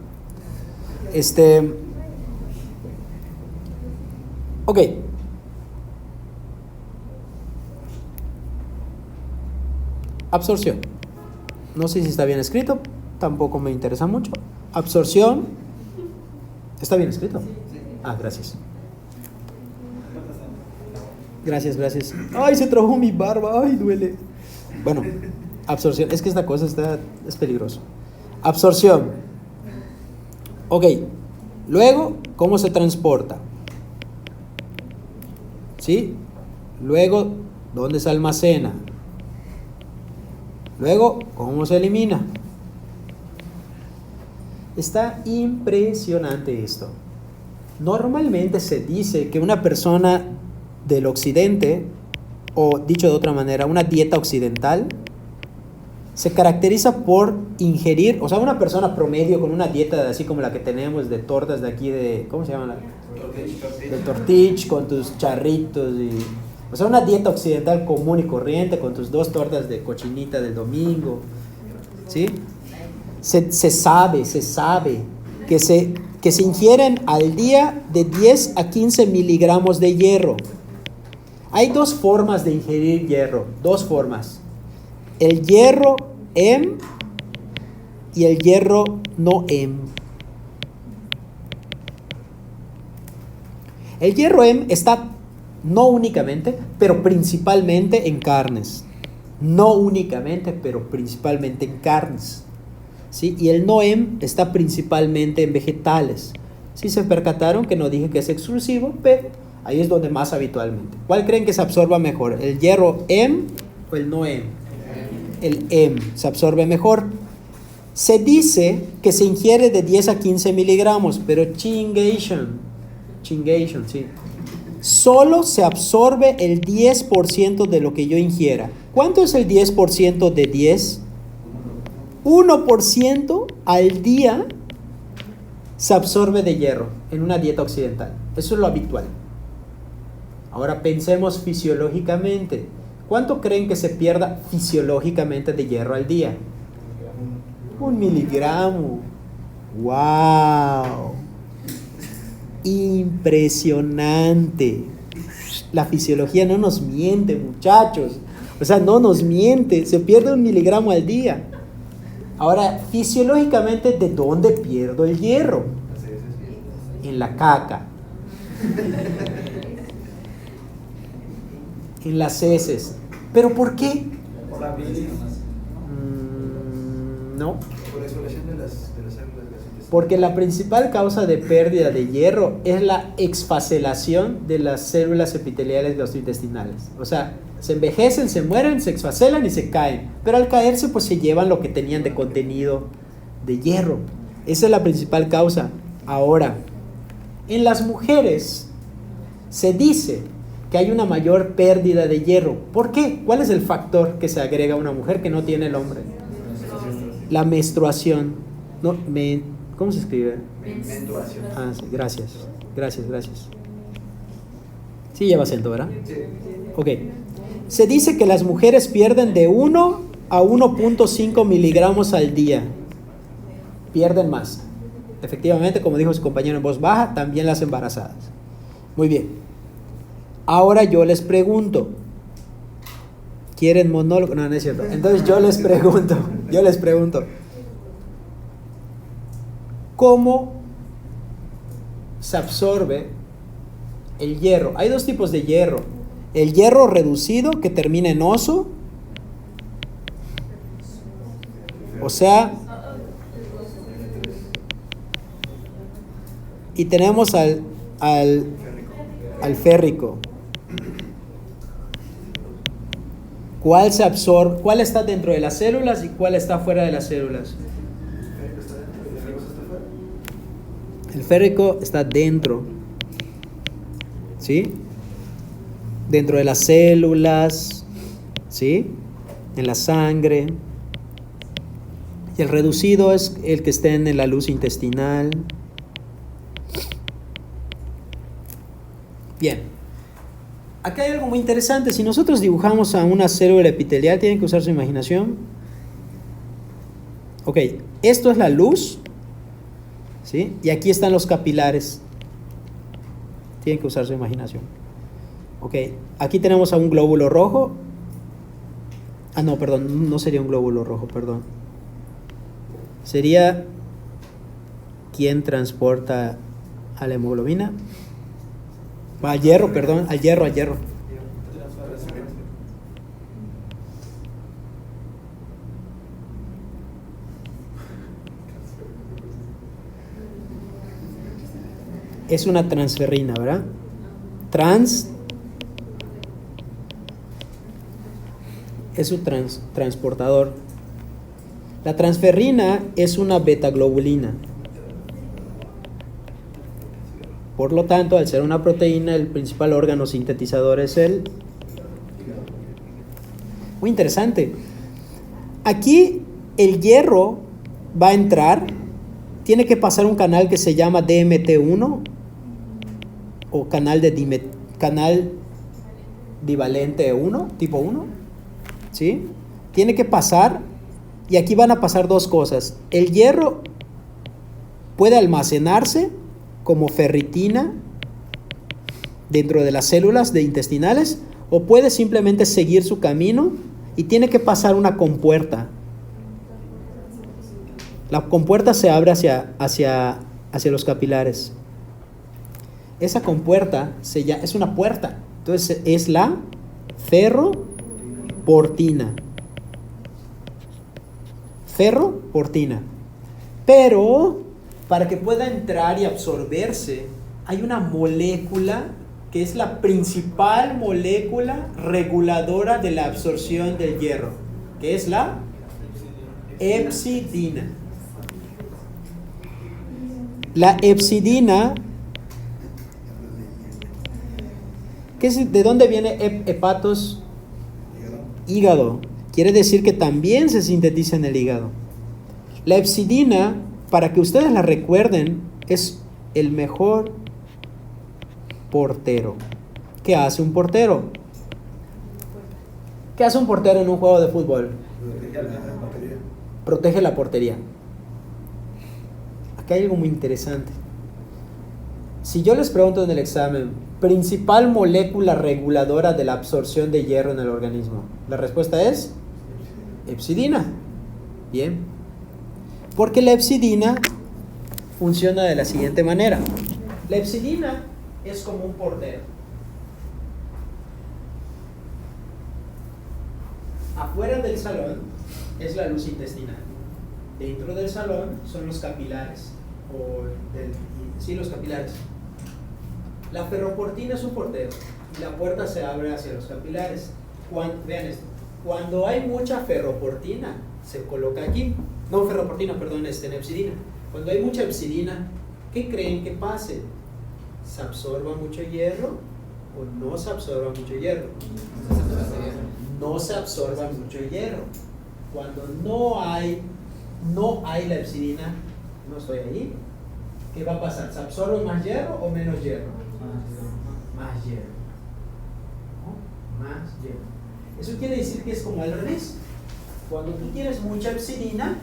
Ok. Absorción. No sé si está bien escrito, tampoco me interesa mucho. Absorción. ¿Está bien escrito? Ah, gracias. Gracias, gracias. Ay, se trabó mi barba, ay, duele. Bueno, absorción. Es que esta cosa es peligroso. Absorción. Ok. Luego, ¿cómo se transporta? ¿Sí? Luego, ¿dónde se almacena? Luego, ¿cómo se elimina? Está impresionante esto. Normalmente se dice que una persona del occidente, o dicho de otra manera, una dieta occidental, se caracteriza por ingerir, o sea, una persona promedio con una dieta así como la que tenemos de tortas de aquí de, ¿cómo se llama? De tortich, con tus charritos y... O sea, una dieta occidental común y corriente con tus 2 tortas de cochinita del domingo, ¿sí? Se sabe que se ingieren al día de 10 a 15 miligramos de hierro. Hay 2 formas de ingerir hierro, 2 formas. El hierro M y el hierro no M. El hierro M está no únicamente, pero principalmente en carnes. No únicamente, pero principalmente en carnes. ¿Sí? Y el NOEM está principalmente en vegetales. Si se percataron que no dije que es exclusivo, pero ahí es donde más habitualmente. ¿Cuál creen que se absorba mejor? ¿El hierro M o el NOEM? El M se absorbe mejor. Se dice que se ingiere de 10 a 15 miligramos, pero chingation, sí. Solo se absorbe el 10% de lo que yo ingiera. ¿Cuánto es el 10% de 10? 1% al día se absorbe de hierro en una dieta occidental. Eso es lo habitual. Ahora pensemos fisiológicamente. ¿Cuánto creen que se pierda fisiológicamente de hierro al día? 1 miligramo. ¡Wow! Impresionante. La fisiología no nos miente, muchachos. O sea, no nos miente. Se pierde 1 miligramo al día. Ahora, fisiológicamente, ¿de dónde pierdo el hierro? En la caca. En las heces. ¿Pero por qué? Por la bilis. No. Por exploración de las células gasintestinales. Porque la principal causa de pérdida de hierro es la exfacelación de las células epiteliales gastrointestinales. O sea, se envejecen, se mueren, se exfacelan y se caen. Pero al caerse, pues se llevan lo que tenían de contenido de hierro. Esa es la principal causa. Ahora, en las mujeres se dice que hay una mayor pérdida de hierro. ¿Por qué? ¿Cuál es el factor que se agrega a una mujer que no tiene el hombre? La menstruación. No, ¿cómo se escribe? Menstruación. Ah, sí, gracias. Sí lleva acento, ¿verdad? Sí. Ok. Se dice que las mujeres pierden de 1 a 1.5 miligramos al día. Pierden más. Efectivamente, como dijo su compañero en voz baja, también las embarazadas. Muy bien. Ahora yo les pregunto. ¿Quieren monólogo? No, no es cierto. Entonces yo les pregunto. ¿Cómo se absorbe el hierro? Hay 2 tipos de hierro. El hierro reducido, que termina en oso, O sea, y tenemos al férrico. ¿Cuál se absorbe? ¿Cuál está dentro de las células y cuál está fuera de las células? El férrico está dentro, ¿sí? Dentro de las células, ¿sí? En la sangre. Y el reducido es el que esté en la luz intestinal. Bien. Acá hay algo muy interesante. Si nosotros dibujamos a una célula epitelial, tienen que usar su imaginación. Ok, esto es la luz, ¿sí? Y aquí están los capilares. Tienen que usar su imaginación. Ok, aquí tenemos a un glóbulo rojo. Ah, no, perdón, no sería un glóbulo rojo, perdón. Sería ¿quién transporta a la hemoglobina? Al hierro, perdón, al hierro. Es una transferrina, ¿verdad? Es su transportador. La transferrina es una betaglobulina. Por lo tanto, al ser una proteína, el principal órgano sintetizador es el... Muy interesante. Aquí el hierro va a entrar, tiene que pasar un canal que se llama DMT1 o canal divalente 1, tipo 1, ¿sí? Tiene que pasar, y aquí van a pasar dos cosas. El hierro puede almacenarse como ferritina dentro de las células intestinales, o puede simplemente seguir su camino y tiene que pasar una compuerta. La compuerta se abre hacia los capilares. Esa compuerta es una puerta, entonces es la ferroportina. Pero para que pueda entrar y absorberse, hay una molécula que es la principal molécula reguladora de la absorción del hierro, que es la hepcidina. La hepcidina, ¿de dónde viene hepatos? Hígado. Quiere decir que también se sintetiza en el hígado. La hepcidina, para que ustedes la recuerden, es el mejor portero. ¿Qué hace un portero? ¿Qué hace un portero en un juego de fútbol? Protege la portería. Acá hay algo muy interesante. Si yo les pregunto en el examen, principal molécula reguladora de la absorción de hierro en el organismo, la respuesta es hepcidina. Bien. Porque la hepcidina funciona de la siguiente manera. La hepcidina es como un portero. Afuera del salón es la luz intestinal. Dentro del salón son los capilares. Los capilares. La ferroportina es un portero y la puerta se abre hacia los capilares. Vean esto. Cuando hay mucha ferroportina, se coloca aquí. No ferroportina, perdón, hepcidina. Cuando hay mucha hepcidina, ¿qué creen que pase? ¿Se absorba mucho hierro o no se absorba mucho hierro? No se absorba mucho hierro. Cuando no hay la hepcidina, no estoy ahí, ¿qué va a pasar? ¿Se absorbe más hierro o menos hierro? Más hierro. ¿No? Más hierro. Eso quiere decir que es como al revés. Cuando tú tienes mucha hepcidina,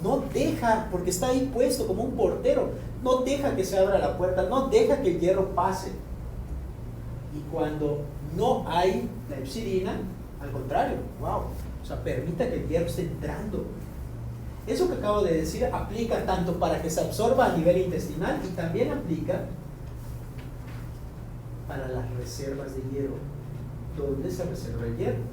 no deja, porque está ahí puesto como un portero, no deja que se abra la puerta, no deja que el hierro pase. Y cuando no hay la hepcidina, al contrario, wow, o sea, permita que el hierro esté entrando. Eso que acabo de decir aplica tanto para que se absorba a nivel intestinal y también aplica para las reservas de hierro. ¿Dónde se reserva el hierro?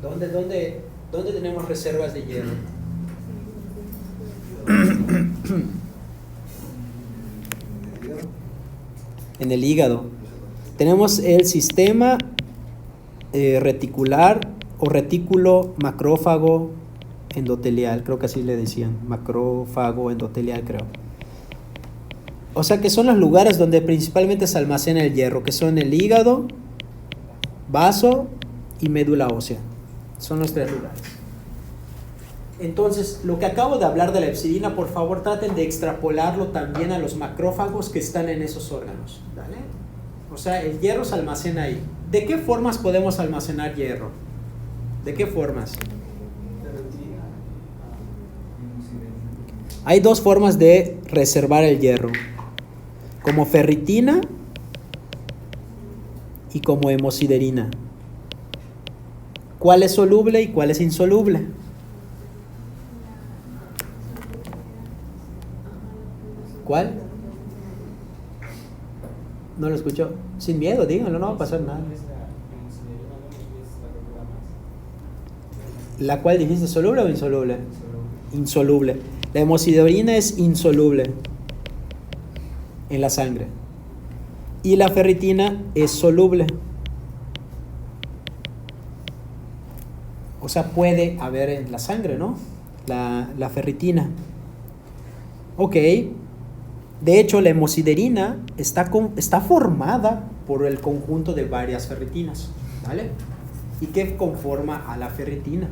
¿Dónde tenemos reservas de hierro? En el hígado. Tenemos el sistema reticular o retículo macrófago endotelial, creo que así le decían, macrófago endotelial, creo. O sea que son los lugares donde principalmente se almacena el hierro, que son el hígado, vaso y médula ósea. Son los tres lugares. Entonces, lo que acabo de hablar de la hepsidina, por favor traten de extrapolarlo también a los macrófagos que están en esos órganos, ¿vale? O sea, el hierro se almacena ahí. ¿De qué formas podemos almacenar hierro? ¿De qué formas? Hay dos formas de reservar el hierro, como ferritina y como hemosiderina. ¿Cuál es soluble y cuál es insoluble? ¿Cuál? No lo escucho. Sin miedo, díganlo, no va a pasar nada. ¿La cual dijiste, soluble o insoluble? Insoluble. La hemosiderina es insoluble en la sangre. Y la ferritina es soluble. O sea, puede haber en la sangre, ¿no? La ferritina. Ok. De hecho, la hemosiderina está formada por el conjunto de varias ferritinas, ¿vale? ¿Y qué conforma a la ferritina?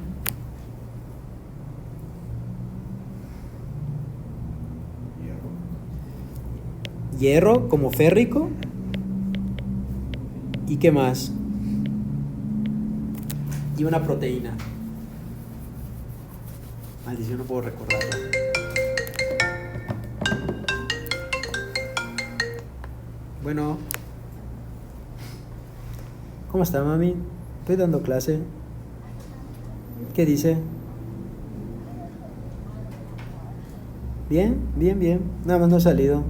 Hierro como férrico. ¿Y qué más? Y una proteína. Maldición, no puedo recordarla. Bueno, ¿cómo está, mami? Estoy dando clase. ¿Qué dice? Bien, bien, bien. Nada más no he salido.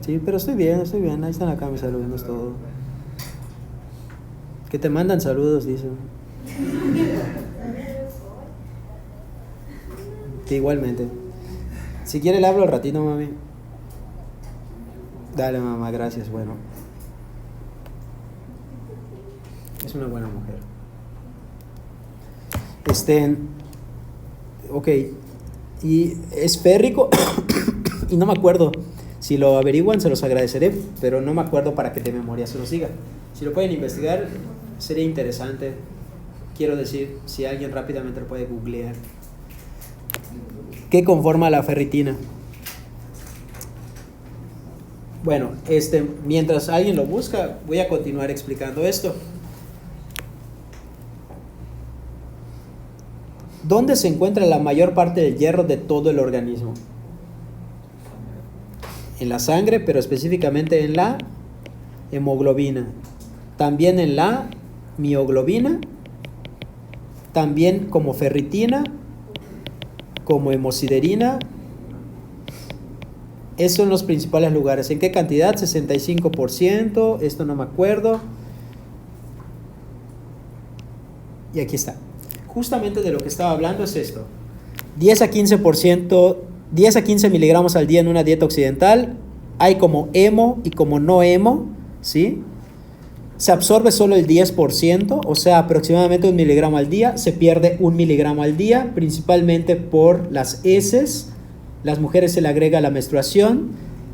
Sí, pero estoy bien, estoy bien. Ahí están acá mis alumnos, todo. Que te mandan saludos, dicen. Que igualmente. Si quiere le hablo al ratito, mami. Dale, mamá, gracias, bueno. Es una buena mujer. Ok. Y es férrico. Y no me acuerdo. Si lo averiguan, se los agradeceré, pero no me acuerdo para que de memoria se los diga. Si lo pueden investigar, sería interesante. Quiero decir, si alguien rápidamente lo puede googlear. ¿Qué conforma la ferritina? Bueno, mientras alguien lo busca, voy a continuar explicando esto. ¿Dónde se encuentra la mayor parte del hierro de todo el organismo? En la sangre, pero específicamente en la hemoglobina. También en la mioglobina. También como ferritina, como hemosiderina. Esos son los principales lugares. ¿En qué cantidad? 65%. Esto no me acuerdo. Y aquí está. Justamente de lo que estaba hablando es esto. 10 a 15 miligramos al día en una dieta occidental. Hay como hemo y como no hemo, ¿sí? Se absorbe solo el 10%, o sea, aproximadamente 1 miligramo al día. Se pierde 1 miligramo al día, principalmente por las heces. Las mujeres se le agrega la menstruación.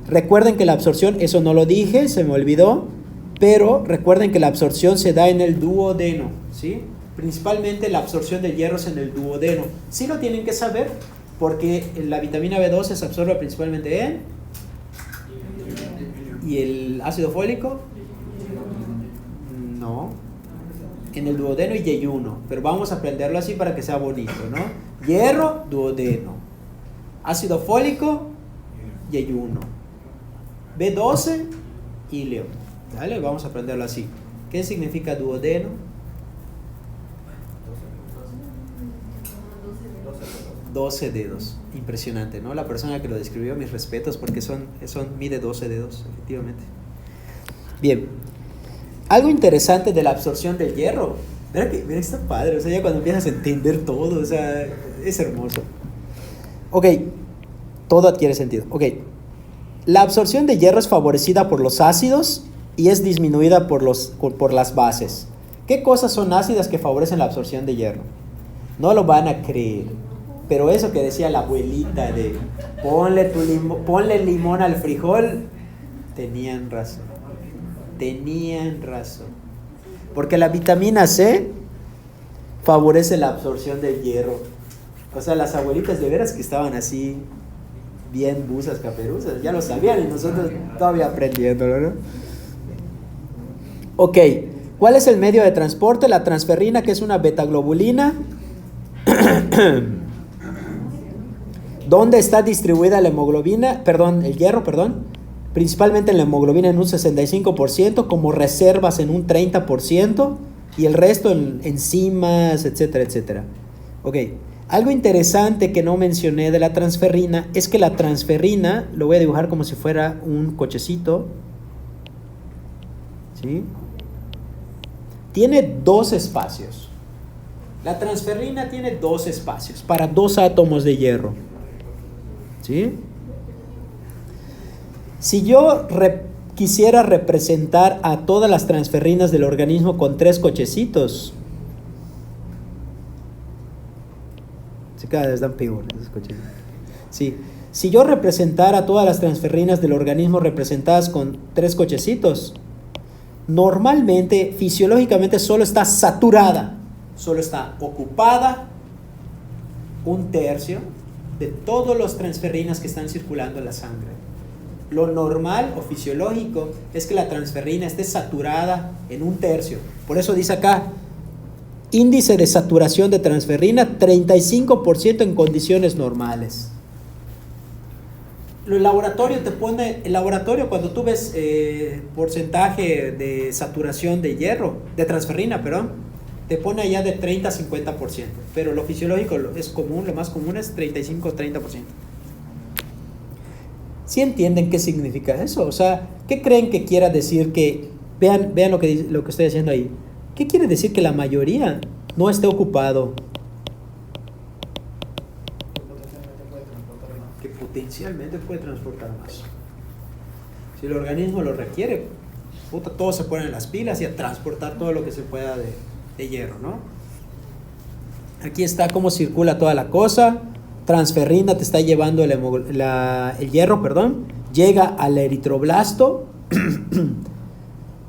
Recuerden que la absorción, eso no lo dije, se me olvidó, pero recuerden que la absorción se da en el duodeno, ¿sí? Principalmente la absorción del hierro es en el duodeno. Sí lo tienen que saber, porque la vitamina B12 se absorbe principalmente en... ¿Y el ácido fólico? No. En el duodeno y yeyuno, pero vamos a aprenderlo así para que sea bonito, ¿no? Hierro, duodeno. Ácido fólico, yeyuno. B12, ileo. ¿Vale? Vamos a aprenderlo así. ¿Qué significa duodeno? 12 dedos. Impresionante, ¿no? La persona que lo describió, mis respetos, porque mide 12 dedos, efectivamente. Bien. Algo interesante de la absorción del hierro Mira que está padre, o sea, ya cuando empiezas a entender todo, o sea, es hermoso. Ok, todo adquiere sentido. Ok, la absorción de hierro es favorecida por los ácidos y es disminuida por las bases. ¿Qué cosas son ácidas que favorecen la absorción de hierro? No lo van a creer, pero eso que decía la abuelita de ponle limón al frijol, tenían razón. Porque la vitamina C favorece la absorción del hierro. O sea, las abuelitas de veras que estaban así, bien buzas, caperuzas, ya lo sabían y nosotros todavía aprendiéndolo, ¿no? Ok, ¿cuál es el medio de transporte? La transferrina, que es una betaglobulina. ¿Dónde está distribuida la hemoglobina? El hierro. Principalmente en la hemoglobina en un 65%, como reservas en un 30%, y el resto en enzimas, etcétera, etcétera. Ok, algo interesante que no mencioné de la transferrina es que la transferrina, lo voy a dibujar como si fuera un cochecito, ¿sí? Tiene 2 espacios. La transferrina tiene 2 espacios para 2 átomos de hierro, ¿sí? Si yo quisiera representar a todas las transferrinas del organismo con 3 cochecitos, cada vez dan peor esos cochecitos. Sí. Si yo representara a todas las transferrinas del organismo representadas con 3 cochecitos, normalmente, fisiológicamente, solo está saturada, solo está ocupada 1/3 de todas las transferrinas que están circulando en la sangre. Lo normal o fisiológico es que la transferrina esté saturada en 1/3. Por eso dice acá, índice de saturación de transferrina 35% en condiciones normales. El laboratorio cuando tú ves porcentaje de saturación de transferrina, te pone allá de 30 a 50%, pero lo fisiológico es común, lo más común es 35-30%. ¿Sí entienden qué significa eso? O sea, ¿qué creen que quiera decir que, vean lo que estoy haciendo ahí? ¿Qué quiere decir que la mayoría no esté ocupado? Que potencialmente puede transportar más. Si el organismo lo requiere, todos se ponen las pilas y a transportar todo lo que se pueda de hierro, ¿no? Aquí está cómo circula toda la cosa. Transferrina te está llevando el hierro, llega al eritroblasto.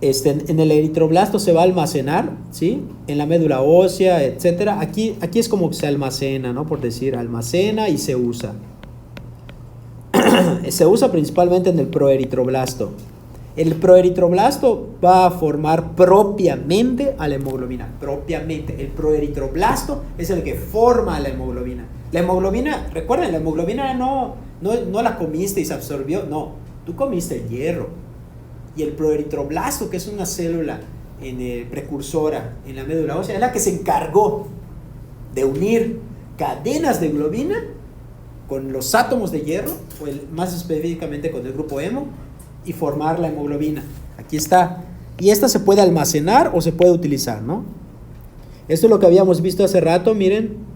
En el eritroblasto se va a almacenar, ¿sí? En la médula ósea, etcétera. Aquí es como que se almacena, ¿no? Por decir, almacena y se usa. Se usa principalmente en el proeritroblasto. El proeritroblasto va a formar propiamente a la hemoglobina. Propiamente. El proeritroblasto es el que forma la hemoglobina. La hemoglobina, recuerden, la hemoglobina no la comiste y se absorbió. No, tú comiste el hierro. Y el proeritroblasto, que es una célula precursora en la médula ósea, es la que se encargó de unir cadenas de globina con los átomos de hierro, o más específicamente con el grupo hemo, y formar la hemoglobina. Aquí está. Y esta se puede almacenar o se puede utilizar, ¿no? Esto es lo que habíamos visto hace rato, miren.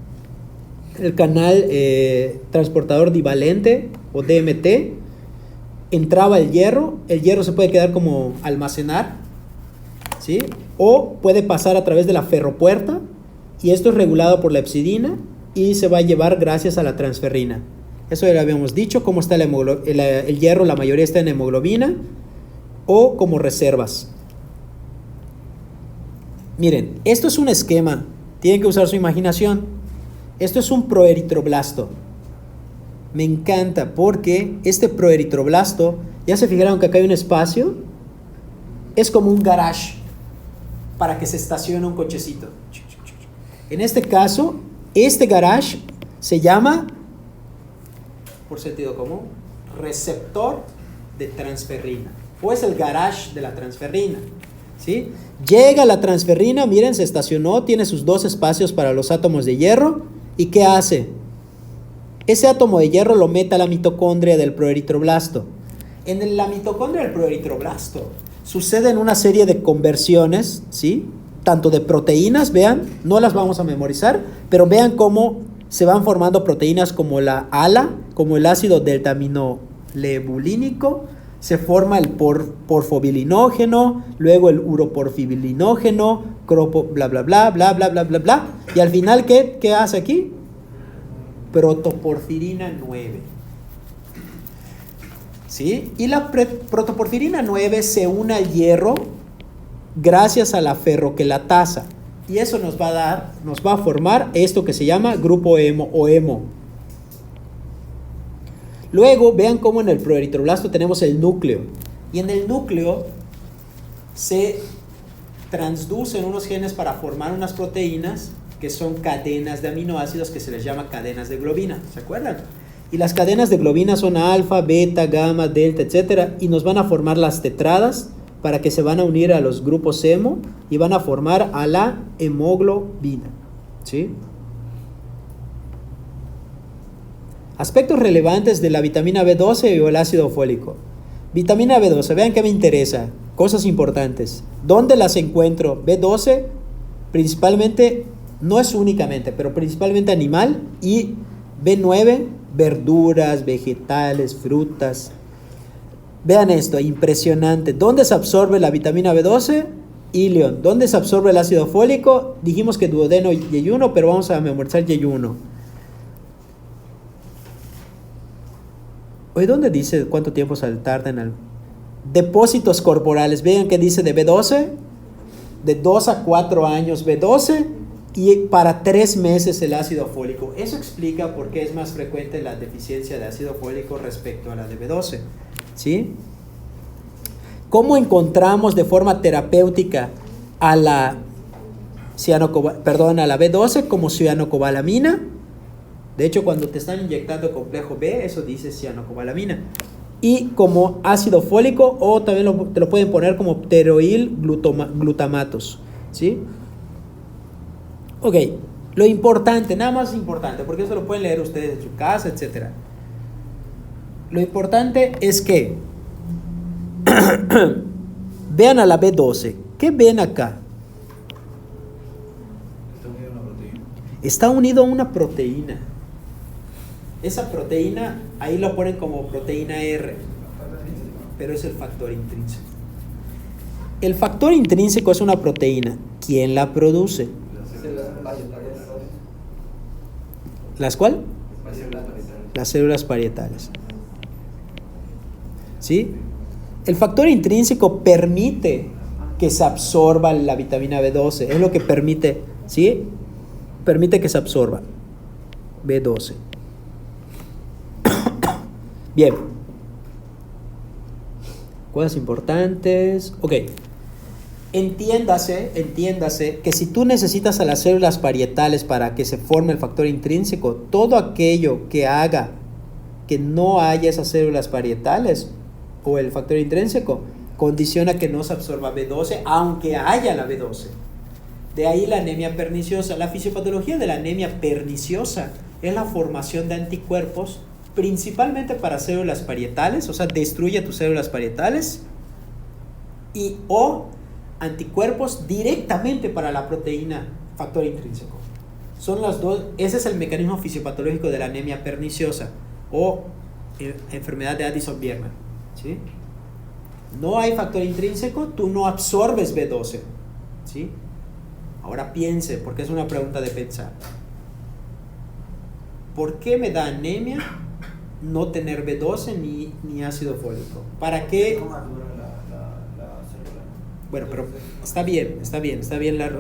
El canal transportador divalente o DMT. Entraba el hierro se puede quedar como almacenar, ¿sí? O puede pasar a través de la ferropuerta, y esto es regulado por la hepcidina y se va a llevar gracias a la transferrina. Eso ya lo habíamos dicho, cómo está el hierro, la mayoría está en hemoglobina o como reservas. Miren, esto es un esquema, tienen que usar su imaginación. Esto es un proeritroblasto. Me encanta porque este proeritroblasto, ya se fijaron que acá hay un espacio, es como un garage para que se estacione un cochecito. En este caso, este garage se llama, por sentido común, receptor de transferrina, o es el garage de la transferrina, ¿sí? Llega la transferrina, miren, se estacionó, tiene sus 2 espacios para los átomos de hierro, ¿y qué hace? Ese átomo de hierro lo mete a la mitocondria del proeritroblasto. En la mitocondria del proeritroblasto suceden una serie de conversiones, ¿sí? tanto de proteínas, vean, no las vamos a memorizar, pero vean cómo se van formando proteínas como la ALA, como el ácido deltaminolebulínico, se forma el porfobilinógeno, luego el uroporfibilinógeno, bla, bla, bla, bla, bla, bla, bla, bla, y al final, ¿qué hace aquí? Protoporfirina 9. ¿Sí? Y la protoporfirina 9 se une al hierro gracias a la ferroquelatasa. Y eso nos va a formar esto que se llama grupo hemo o hemo. Luego, vean cómo en el proeritroblasto tenemos el núcleo. Y en el núcleo se transducen unos genes para formar unas proteínas que son cadenas de aminoácidos que se les llama cadenas de globina. ¿Se acuerdan? Y las cadenas de globina son alfa, beta, gamma, delta, etcétera, y nos van a formar las tetradas para que se van a unir a los grupos hemo y van a formar a la hemoglobina. ¿Sí? Aspectos relevantes de la vitamina B12 o el ácido fólico. Vitamina B12, vean que me interesa. Cosas importantes. ¿Dónde las encuentro? B12, principalmente, no es únicamente, pero principalmente animal, y B9, verduras, vegetales, frutas. Vean esto, impresionante. ¿Dónde se absorbe la vitamina B12? Ilion. ¿Dónde se absorbe el ácido fólico? Dijimos que duodeno y yeyuno, pero vamos a memorizar yeyuno. Oye, ¿dónde dice cuánto tiempo se tarda en el... Depósitos corporales? Vean que dice de B12, de 2 a 4 años B12, y para 3 meses el ácido fólico. Eso explica por qué es más frecuente la deficiencia de ácido fólico respecto a la de B12. ¿Sí? ¿Cómo encontramos de forma terapéutica a la B12 como cianocobalamina? De hecho, cuando te están inyectando complejo B, eso dice cianocobalamina. Y como ácido fólico, o también te lo pueden poner como pteroil glutamatos. ¿Sí? Ok, lo importante, nada más importante, porque eso lo pueden leer ustedes en su casa, etc. Lo importante es que vean a la B12. ¿Qué ven acá? Está unido a una proteína. Esa proteína, ahí lo ponen como proteína R, pero es el factor intrínseco. El factor intrínseco es una proteína. ¿Quién la produce? ¿Las cuál? Las células parietales. ¿Sí? El factor intrínseco permite que se absorba la vitamina B12. Es lo que permite, ¿sí? Permite que se absorba B12. Bien. Cosas importantes. Ok. Entiéndase que si tú necesitas a las células parietales para que se forme el factor intrínseco, todo aquello que haga que no haya esas células parietales o el factor intrínseco condiciona que no se absorba B12, aunque haya la B12. De ahí la anemia perniciosa. La fisiopatología de la anemia perniciosa es la formación de anticuerpos principalmente para células parietales, o sea, destruye tus células parietales, y o anticuerpos directamente para la proteína factor intrínseco. Son las dos. Ese es el mecanismo fisiopatológico de la anemia perniciosa o enfermedad de Addison-Bierman. ¿Sí? No hay factor intrínseco, tú no absorbes B12. ¿Sí? Ahora piense, porque es una pregunta de pensar. ¿Por qué me da anemia no tener B12 ni ácido fólico? ¿Para qué? Bueno, pero está bien,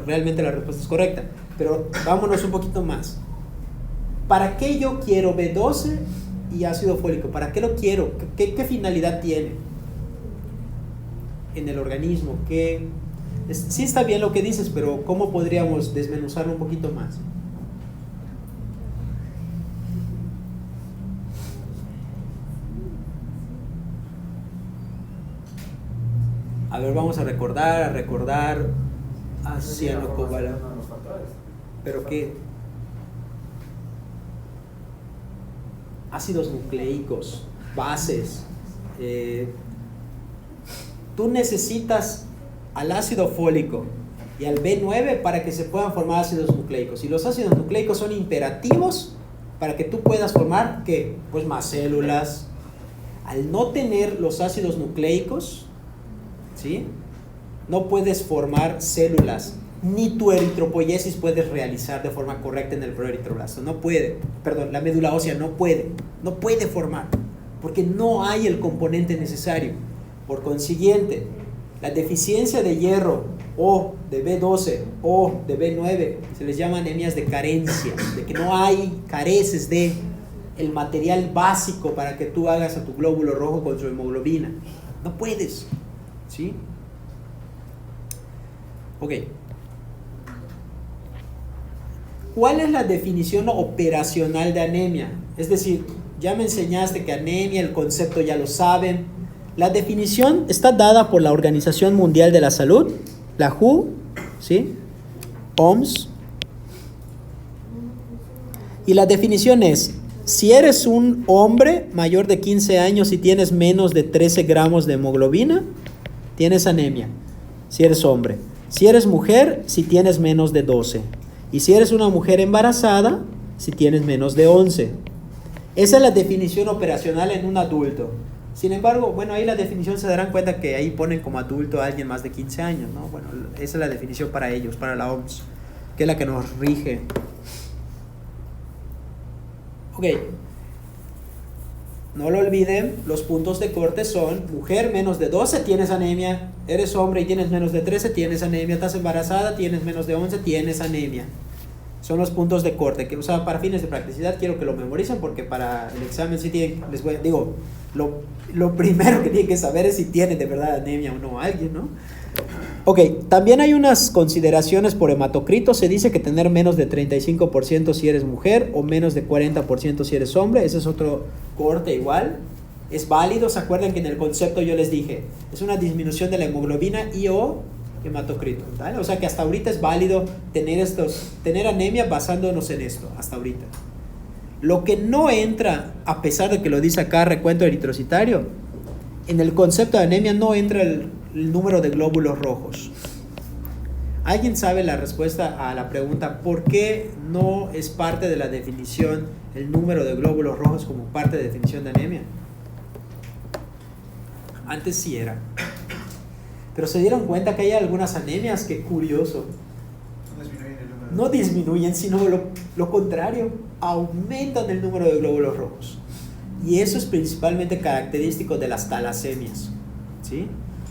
realmente la respuesta es correcta. Pero vámonos un poquito más. ¿Para qué yo quiero B12 y ácido fólico? ¿Para qué lo quiero? ¿Qué finalidad tiene en el organismo? Sí está bien lo que dices, pero ¿cómo podríamos desmenuzarlo un poquito más? A ver, vamos a recordar a cianocobalamina. ¿Pero qué? Ácidos nucleicos, bases. Tú necesitas al ácido fólico y al B9 para que se puedan formar ácidos nucleicos. Y los ácidos nucleicos son imperativos para que tú puedas formar, ¿qué? Pues más células. Al no tener los ácidos nucleicos, ¿sí? No puedes formar células, ni tu eritropoiesis puedes realizar de forma correcta en el proeritroblasto. No puede, perdón, la médula ósea no puede formar, porque no hay el componente necesario. Por consiguiente, la deficiencia de hierro o de B12 o de B9 se les llama anemias de carencia, de que no hay, careces de el material básico para que tú hagas a tu glóbulo rojo con su hemoglobina. No puedes, ¿sí? Ok. ¿Cuál es la definición operacional de anemia? Es decir, ya me enseñaste que anemia, el concepto ya lo saben. La definición está dada por la Organización Mundial de la Salud, la WHO, ¿sí? OMS. Y la definición es: si eres un hombre mayor de 15 años y tienes menos de 13 gramos de hemoglobina, tienes anemia, si eres hombre. Si eres mujer, si tienes menos de 12. Y si eres una mujer embarazada, si tienes menos de 11. Esa es la definición operacional en un adulto. Sin embargo, bueno, ahí la definición se darán cuenta que ahí ponen como adulto a alguien más de 15 años, ¿no? Bueno, esa es la definición para ellos, para la OMS, que es la que nos rige. Ok. No lo olviden, los puntos de corte son: mujer menos de 12, tienes anemia. Eres hombre y tienes menos de 13, tienes anemia. Estás embarazada, tienes menos de 11, tienes anemia. Son los puntos de corte que usan para fines de practicidad. Quiero que lo memoricen porque para el examen sí tienen, lo primero que tienen que saber es si tienen de verdad anemia o no alguien, ¿no? Ok, también hay unas consideraciones por hematocrito. Se dice que tener menos de 35% si eres mujer o menos de 40% si eres hombre. Ese es otro corte igual. Es válido. ¿Se acuerdan que en el concepto yo les dije? Es una disminución de la hemoglobina y o hematocrito, ¿vale? O sea que hasta ahorita es válido tener anemia basándonos en esto, hasta ahorita. Lo que no entra, a pesar de que lo dice acá recuento eritrocitario, en el concepto de anemia no entra el número de glóbulos rojos. ¿Alguien sabe la respuesta a la pregunta por qué no es parte de la definición el número de glóbulos rojos como parte de definición de anemia? Antes sí era. Pero se dieron cuenta que hay algunas anemias que, curioso, no disminuyen, sino lo contrario, aumentan el número de glóbulos rojos. Y eso es principalmente característico de las talasemias, ¿sí?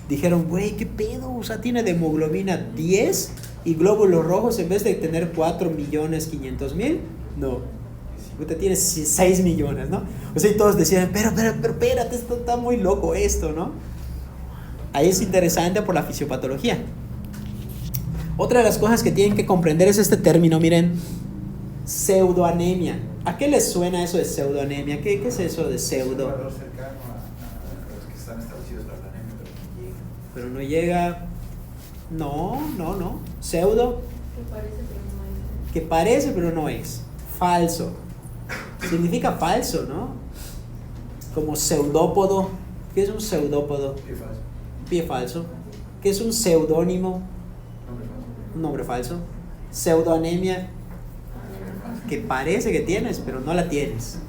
Dijeron, güey, ¿qué pedo? O sea, tiene de hemoglobina 10 y glóbulos rojos en vez de tener 4.500.000, no. Usted tiene 6 millones, ¿no? O sea, y todos decían, pero espérate, esto está muy loco esto, ¿no? Ahí es interesante por la fisiopatología. Otra de las cosas que tienen que comprender es este término, miren, pseudoanemia. ¿A qué les suena eso de pseudoanemia? ¿Qué es eso de pseudo? Un valor cercano a los que están establecidos para la anemia, Pero no llega. No. Pseudo. Que parece pero no es. Falso. Significa falso, ¿no? Como pseudópodo. ¿Qué es un pseudópodo? Qué falso. Pie falso. ¿Qué es un seudónimo? Nombre falso. Un nombre falso. Pseudoanemia. Que parece que tienes, pero no la tienes.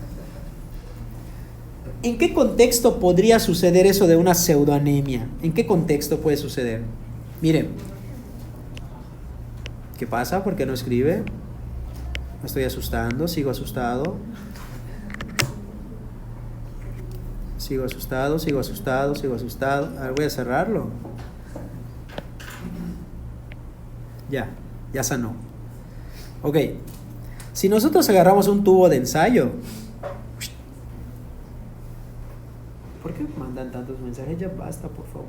¿En qué contexto podría suceder eso de una pseudoanemia? ¿En qué contexto puede suceder? Miren. ¿Qué pasa? ¿Por qué no escribe? Me estoy asustando, sigo asustado. Sigo asustado. A ver, voy a cerrarlo. Ya sanó. Ok. Si nosotros agarramos un tubo de ensayo, ¿por qué mandan tantos mensajes? Ya basta, por favor.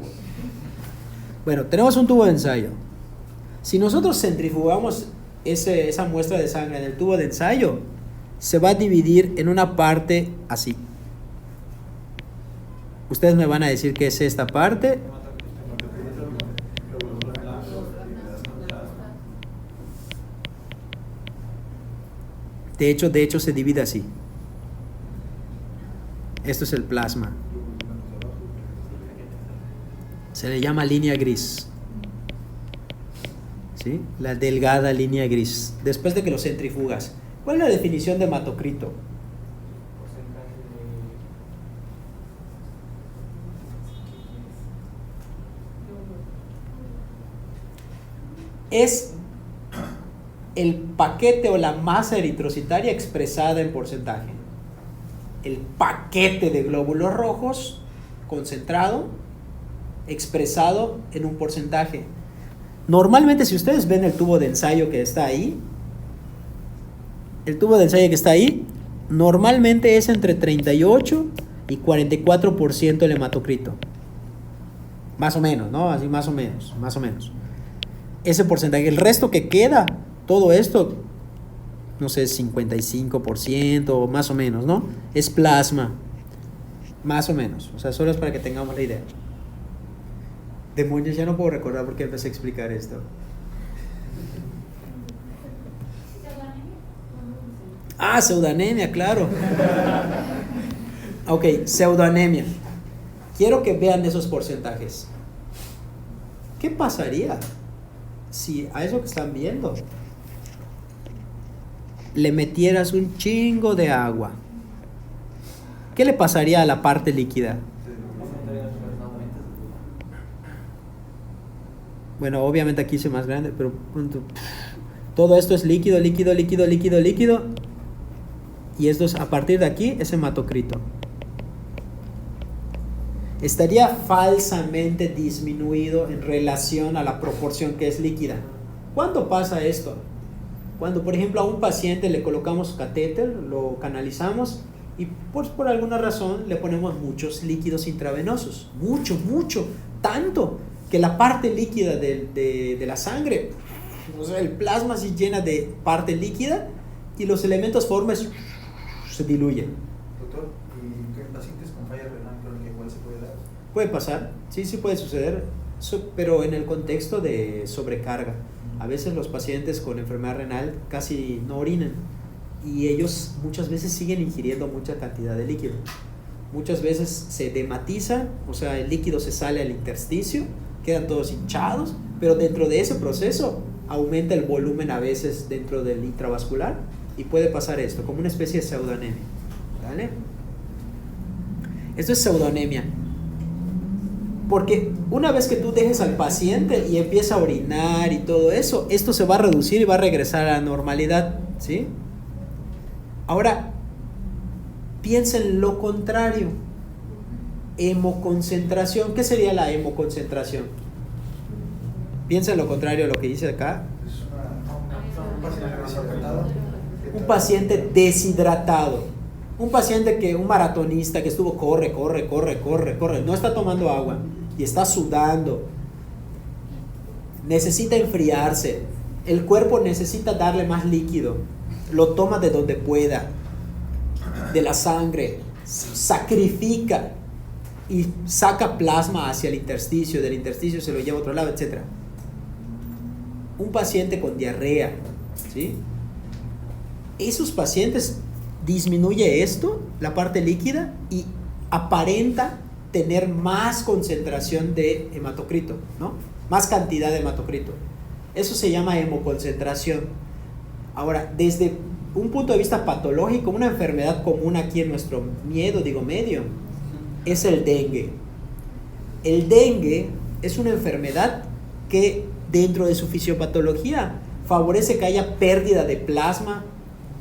Bueno, tenemos un tubo de ensayo. Si nosotros centrifugamos esa muestra de sangre en el tubo de ensayo, se va a dividir en una parte así. Ustedes me van a decir qué es esta parte. De hecho se divide así. Esto es el plasma. Se le llama línea gris. ¿sí? La delgada línea gris. Después de que lo centrifugas. ¿Cuál es la definición de hematocrito? Es el paquete o la masa eritrocitaria expresada en porcentaje. El paquete de glóbulos rojos concentrado, expresado en un porcentaje. Normalmente, si ustedes ven el tubo de ensayo que está ahí, normalmente es entre 38 y 44% el hematocrito. Más o menos, ¿no? Así más o menos. Ese porcentaje, el resto que queda, todo esto, no sé, 55%, más o menos, ¿no? Es plasma, más o menos. O sea, solo es para que tengamos la idea. Demonios, ya no puedo recordar por qué empecé a explicar esto. Ah, pseudoanemia, claro. Ok, pseudoanemia. Quiero que vean esos porcentajes. ¿Qué pasaría si a eso que están viendo le metieras un chingo de agua? ¿Qué le pasaría a la parte líquida? Bueno, obviamente aquí hice más grande, pero todo esto es líquido. Y esto es, a partir de aquí, es hematocrito. Estaría falsamente disminuido en relación a la proporción que es líquida. ¿Cuándo pasa esto? Cuando, por ejemplo, a un paciente le colocamos catéter, lo canalizamos y pues por alguna razón le ponemos muchos líquidos intravenosos. Mucho, tanto que la parte líquida de la sangre, o sea, el plasma se llena de parte líquida y los elementos formes se diluyen. Doctor, ¿y en pacientes con falla renal crónica igual se puede dar? Puede pasar, sí puede suceder, pero en el contexto de sobrecarga. A veces los pacientes con enfermedad renal casi no orinan y ellos muchas veces siguen ingiriendo mucha cantidad de líquido. Muchas veces se dematiza, o sea, el líquido se sale al intersticio, quedan todos hinchados, pero dentro de ese proceso aumenta el volumen a veces dentro del intravascular y puede pasar esto, como una especie de pseudoanemia. ¿Vale? Esto es pseudoanemia. Porque una vez que tú dejes al paciente y empieza a orinar y todo eso, esto se va a reducir y va a regresar a la normalidad, ¿sí? Ahora, piensa en lo contrario. Hemoconcentración. ¿Qué sería la hemoconcentración? Piensa en lo contrario a lo que dice acá. Un paciente deshidratado. Un paciente un maratonista que estuvo corre, no está tomando agua y está sudando. Necesita enfriarse. El cuerpo necesita darle más líquido. Lo toma de donde pueda. De la sangre. Sacrifica. Y saca plasma hacia el intersticio. Del intersticio se lo lleva a otro lado, etc. Un paciente con diarrea, ¿sí? Esos pacientes disminuye esto, la parte líquida, y aparenta tener más concentración de hematocrito, ¿no? Más cantidad de hematocrito. Eso se llama hemoconcentración. Ahora, desde un punto de vista patológico, una enfermedad común aquí en nuestro medio, es el dengue. El dengue es una enfermedad que dentro de su fisiopatología favorece que haya pérdida de plasma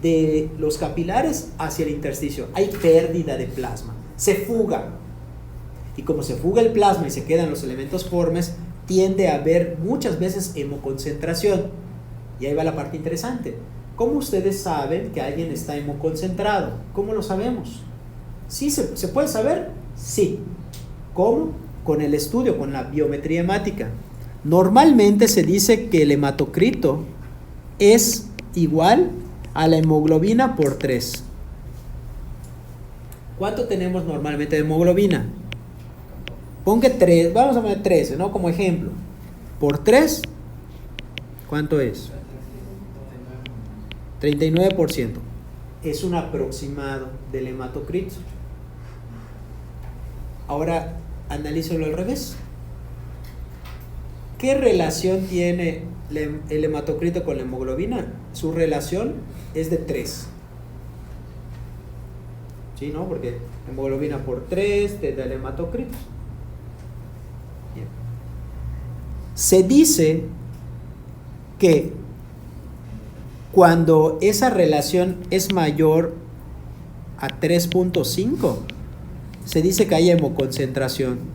de los capilares hacia el intersticio. Hay pérdida de plasma, se fuga. Y como se fuga el plasma y se quedan los elementos formes, tiende a haber muchas veces hemoconcentración. Y ahí va la parte interesante. ¿Cómo ustedes saben que alguien está hemoconcentrado? ¿Cómo lo sabemos? ¿Sí se puede saber? Sí. ¿Cómo? Con el estudio, con la biometría hemática. Normalmente se dice que el hematocrito es igual a la hemoglobina por 3. ¿Cuánto tenemos normalmente de hemoglobina? Ponga 3, vamos a poner 13, ¿no? Como ejemplo. Por 3, ¿cuánto es? 39%. Es un aproximado del hematocrito. Ahora, analízalo al revés. ¿qué relación tiene el hematocrito con la hemoglobina? Su relación es de 3. ¿Sí, no? Porque hemoglobina por 3 te da el hematocrito. Bien. Se dice que cuando esa relación es mayor a 3.5, se dice que hay hemoconcentración.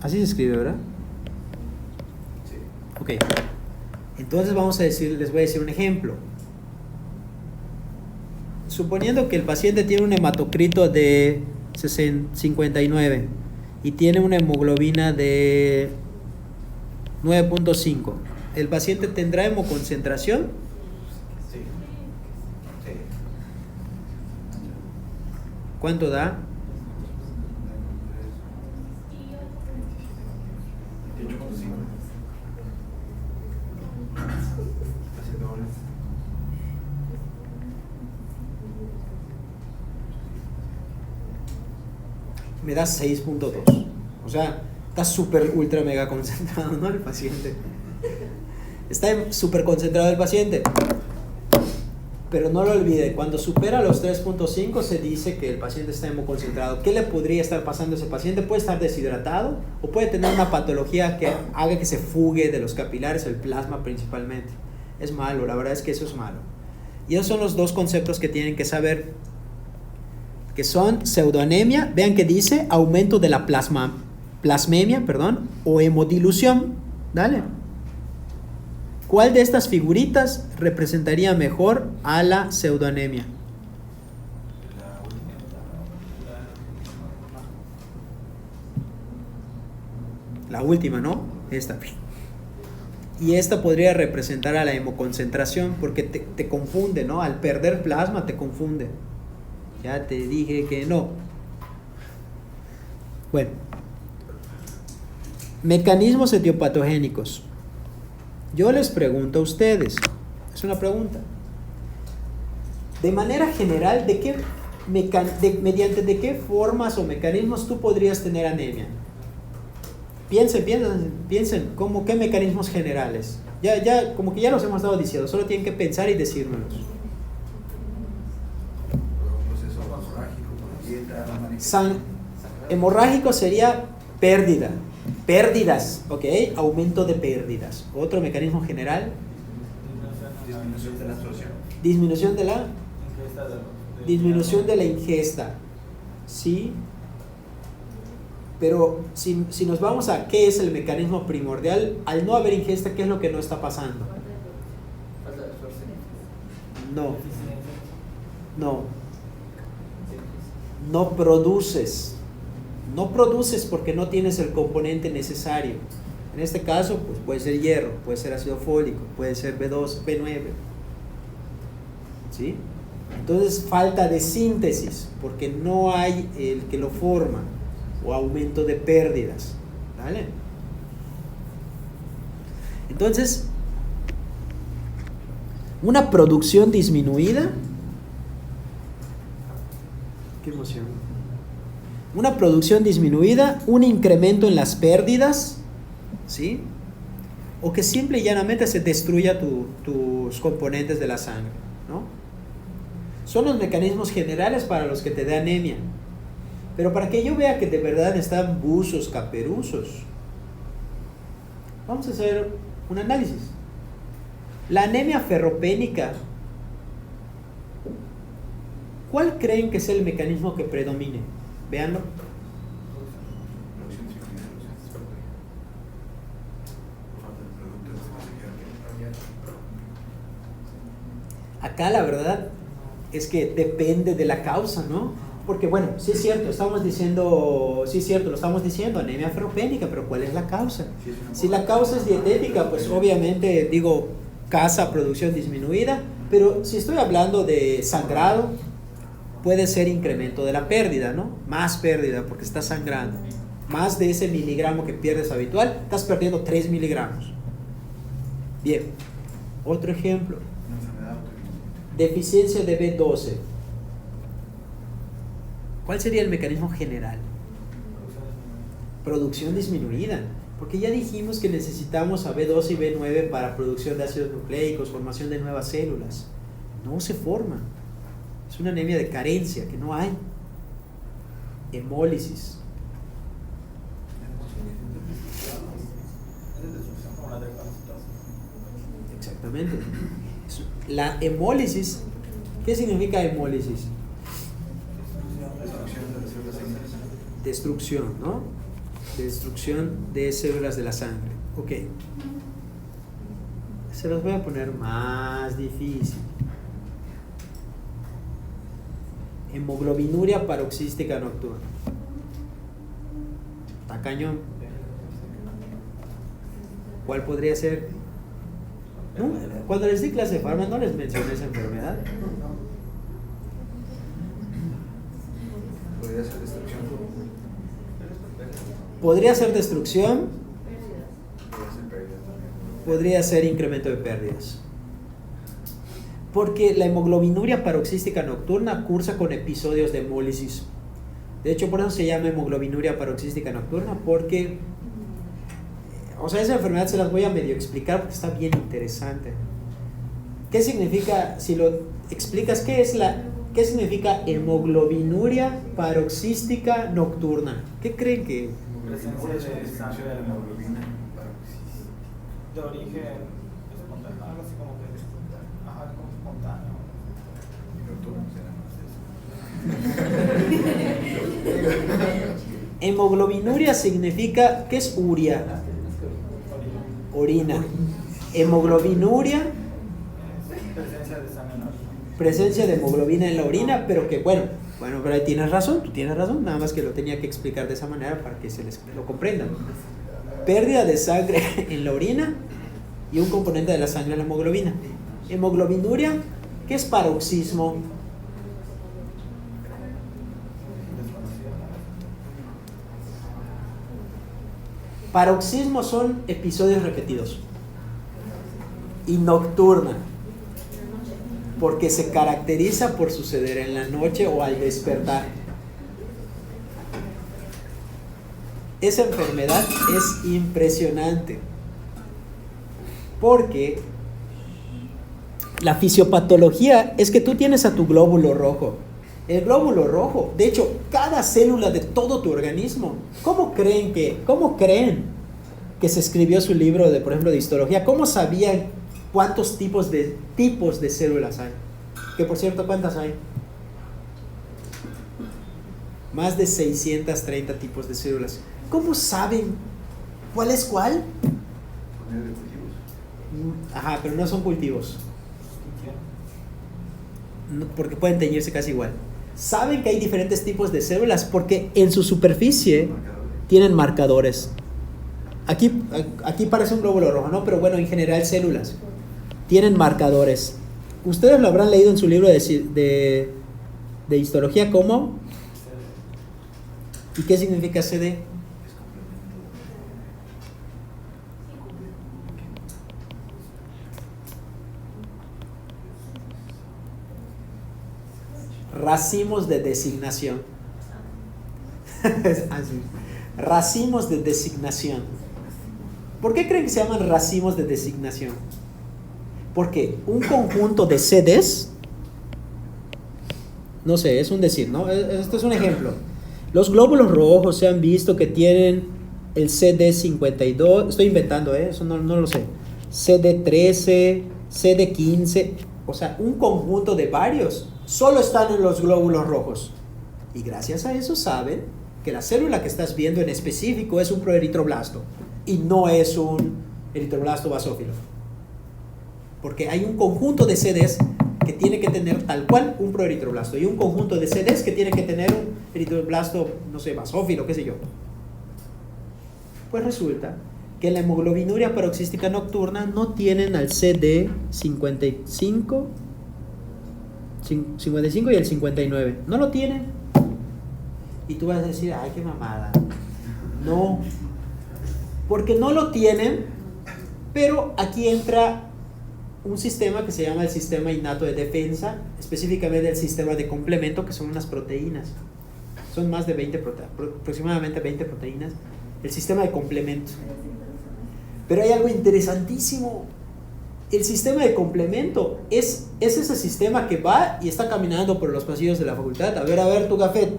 Así se escribe, ¿verdad? Sí. Ok. Entonces les voy a decir un ejemplo. Suponiendo que el paciente tiene un hematocrito de 59 y tiene una hemoglobina de 9.5, ¿el paciente tendrá hemoconcentración? Sí. Sí. ¿Cuánto da? 28.5. Casi el doble. Me da 6.2. O sea, está súper ultra mega concentrado, ¿no? El paciente. Está súper concentrado el paciente. Pero no lo olvide, cuando supera los 3.5 se dice que el paciente está hemoconcentrado. ¿Qué le podría estar pasando a ese paciente? Puede estar deshidratado o puede tener una patología que haga que se fugue de los capilares, el plasma principalmente. Es malo, la verdad es que eso es malo. Y esos son los dos conceptos que tienen que saber, que son pseudoanemia, vean que dice aumento de la plasmemia, o hemodilución. Dale. ¿Cuál de estas figuritas representaría mejor a la pseudoanemia? La última, ¿no? Esta. Y esta podría representar a la hemoconcentración porque te confunde, ¿no? Al perder plasma te confunde. Ya te dije que no. Bueno. Mecanismos etiopatogénicos. Yo les pregunto a ustedes, es una pregunta. De manera general, mediante qué formas o mecanismos tú podrías tener anemia? Piensen, ¿qué mecanismos generales? Ya, como que ya los hemos estado diciendo, solo tienen que pensar y decírmelos. Un proceso hemorrágico, por dieta, Hemorrágico sería pérdida. Pérdidas, ¿ok? Aumento de pérdidas. Otro mecanismo general. disminución de la absorción. Disminución de la ingesta. Sí. Pero si nos vamos a qué es el mecanismo primordial, al no haber ingesta, ¿qué es lo que no está pasando? No produces. No produces porque no tienes el componente necesario. En este caso, pues puede ser hierro, puede ser ácido fólico, puede ser B2, B9. ¿Sí? Entonces, falta de síntesis porque no hay el que lo forma, o aumento de pérdidas. ¿Vale? Entonces, una producción disminuida. Qué emoción. Una producción disminuida, un incremento en las pérdidas, ¿sí? O que simple y llanamente se destruya tus componentes de la sangre, ¿no? Son los mecanismos generales para los que te da anemia. Pero para que yo vea que de verdad están buzos, caperuzos, vamos a hacer un análisis. La anemia ferropénica, ¿cuál creen que es el mecanismo que predomine? Véanlo. Acá la verdad es que depende de la causa, ¿no? Porque bueno, sí es cierto, lo estamos diciendo, anemia ferropénica, pero ¿cuál es la causa? Si la causa es dietética, pues obviamente causa producción disminuida, pero si estoy hablando de sangrado, puede ser incremento de la pérdida, ¿no? Más pérdida porque estás sangrando. Más de ese miligramo que pierdes habitual, estás perdiendo 3 miligramos. Bien, otro ejemplo. Deficiencia de B12. ¿Cuál sería el mecanismo general? Producción disminuida. Porque ya dijimos que necesitamos a B12 y B9 para producción de ácidos nucleicos, formación de nuevas células. No se forma. Es una anemia de carencia que no hay. Hemólisis. Exactamente. La hemólisis, ¿qué significa hemólisis? Destrucción, ¿no? Destrucción de células de la sangre. Ok. Se los voy a poner más difícil. Hemoglobinuria paroxística nocturna. Está cañón. ¿Cuál podría ser? ¿No? Cuando les di clase de farma no les mencioné esa enfermedad. Podría ser destrucción. Podría ser destrucción, Podría ser pérdida también. podría ser incremento de pérdidas. Porque la hemoglobinuria paroxística nocturna cursa con episodios de hemólisis. De hecho, por eso se llama hemoglobinuria paroxística nocturna, porque, o sea, esa enfermedad se las voy a medio explicar porque está bien interesante. ¿Qué significa, si lo explicas, qué significa hemoglobinuria paroxística nocturna? ¿Qué creen que? Presencia de sangre de hemoglobina. de origen espontáneo, algo así como que ajá, como espontáneo. Hemoglobinuria significa, ¿qué es uria? Orina. Hemoglobinuria, Presencia de sangre en la orina. presencia de hemoglobina en la orina, pero que bueno, pero ahí tienes razón, tú tienes razón, nada más que lo tenía que explicar de esa manera para que se les lo comprendan. Pérdida de sangre en la orina y un componente de la sangre en la hemoglobina. Hemoglobinuria, ¿qué es paroxismo? Paroxismo son episodios repetidos y nocturna, porque se caracteriza por suceder en la noche o al despertar. Esa enfermedad es impresionante porque la fisiopatología es que tú tienes a tu glóbulo rojo. El glóbulo rojo, de hecho, cada célula de todo tu organismo. ¿Cómo creen que se escribió su libro de, por ejemplo, de histología? ¿Cómo sabían cuántos tipos de células hay? Que por cierto, ¿cuántas hay? Más de 630 tipos de células. ¿Cómo saben cuál es cuál? Poner de cultivos. Ajá, pero no son cultivos. No, porque pueden teñirse casi igual. Saben que hay diferentes tipos de células porque en su superficie tienen marcadores. Aquí parece un glóbulo rojo, ¿no? Pero bueno, en general células tienen marcadores. Ustedes lo habrán leído en su libro de histología, ¿cómo? ¿Y qué significa CD? Racimos de designación. Así. Racimos de designación. ¿Por qué creen que se llaman racimos de designación? Porque un conjunto de CDs, no sé, es un decir, ¿no? Esto es un ejemplo. Los glóbulos rojos se han visto que tienen el CD52, estoy inventando, eso no lo sé. CD13, CD15, o sea, un conjunto de varios. Solo están en los glóbulos rojos. Y gracias a eso saben que la célula que estás viendo en específico es un proeritroblasto y no es un eritroblasto basófilo. Porque hay un conjunto de CDs que tiene que tener tal cual un proeritroblasto y un conjunto de CDs que tiene que tener un eritroblasto, no sé, basófilo, qué sé yo. Pues resulta que la hemoglobinuria paroxística nocturna no tienen al CD55 y el 59. No lo tienen. Y tú vas a decir, ay, qué mamada. No. Porque no lo tienen, pero aquí entra un sistema que se llama el sistema innato de defensa, específicamente el sistema de complemento, que son unas proteínas. Son más de 20 aproximadamente 20 proteínas el sistema de complemento. Pero hay algo interesantísimo. El sistema de complemento es ese sistema que va y está caminando por los pasillos de la facultad. A ver, tu café.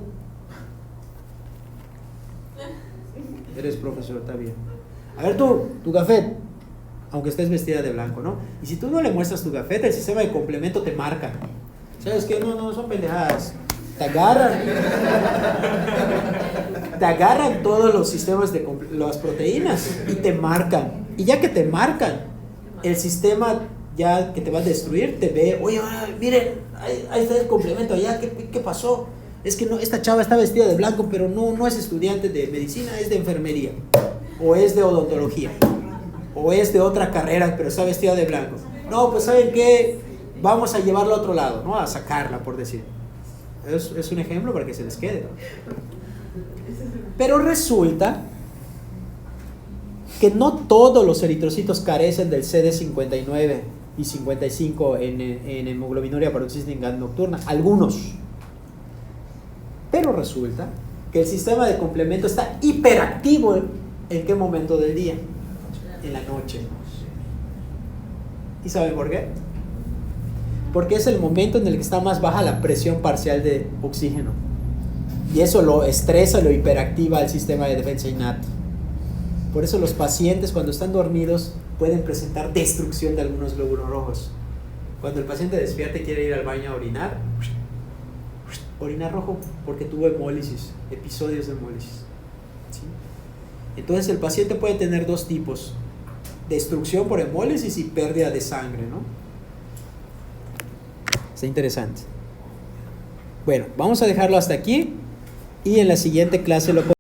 Eres profesor, está bien. A ver tu café. Aunque estés vestida de blanco, ¿no? Y si tú no le muestras tu café, el sistema de complemento te marca. ¿Sabes qué? No, son pendejadas. Te agarran todos los sistemas de las proteínas y te marcan. Y ya que te marcan, el sistema ya que te va a destruir te ve, oye, miren, ahí está el complemento allá, ¿qué pasó? Es que no, esta chava está vestida de blanco, pero no es estudiante de medicina, es de enfermería, o es de odontología, o es de otra carrera, pero está vestida de blanco. No, pues ¿saben qué? Vamos a llevarla a otro lado, ¿no? A sacarla, por decir. Es un ejemplo para que se les quede. Pero resulta que no todos los eritrocitos carecen del CD59 y 55 en hemoglobinuria paroxística nocturna, algunos. Pero resulta que el sistema de complemento está hiperactivo ¿en qué momento del día? En la noche. ¿Y saben por qué? Porque es el momento en el que está más baja la presión parcial de oxígeno. Y eso lo estresa, lo hiperactiva al sistema de defensa innato. Por eso los pacientes cuando están dormidos pueden presentar destrucción de algunos glóbulos rojos. Cuando el paciente despierta y quiere ir al baño a orinar, orina rojo porque tuvo hemólisis, episodios de hemólisis. ¿Sí? Entonces el paciente puede tener dos tipos: destrucción por hemólisis y pérdida de sangre, ¿no? Está interesante. Bueno, vamos a dejarlo hasta aquí y en la siguiente clase lo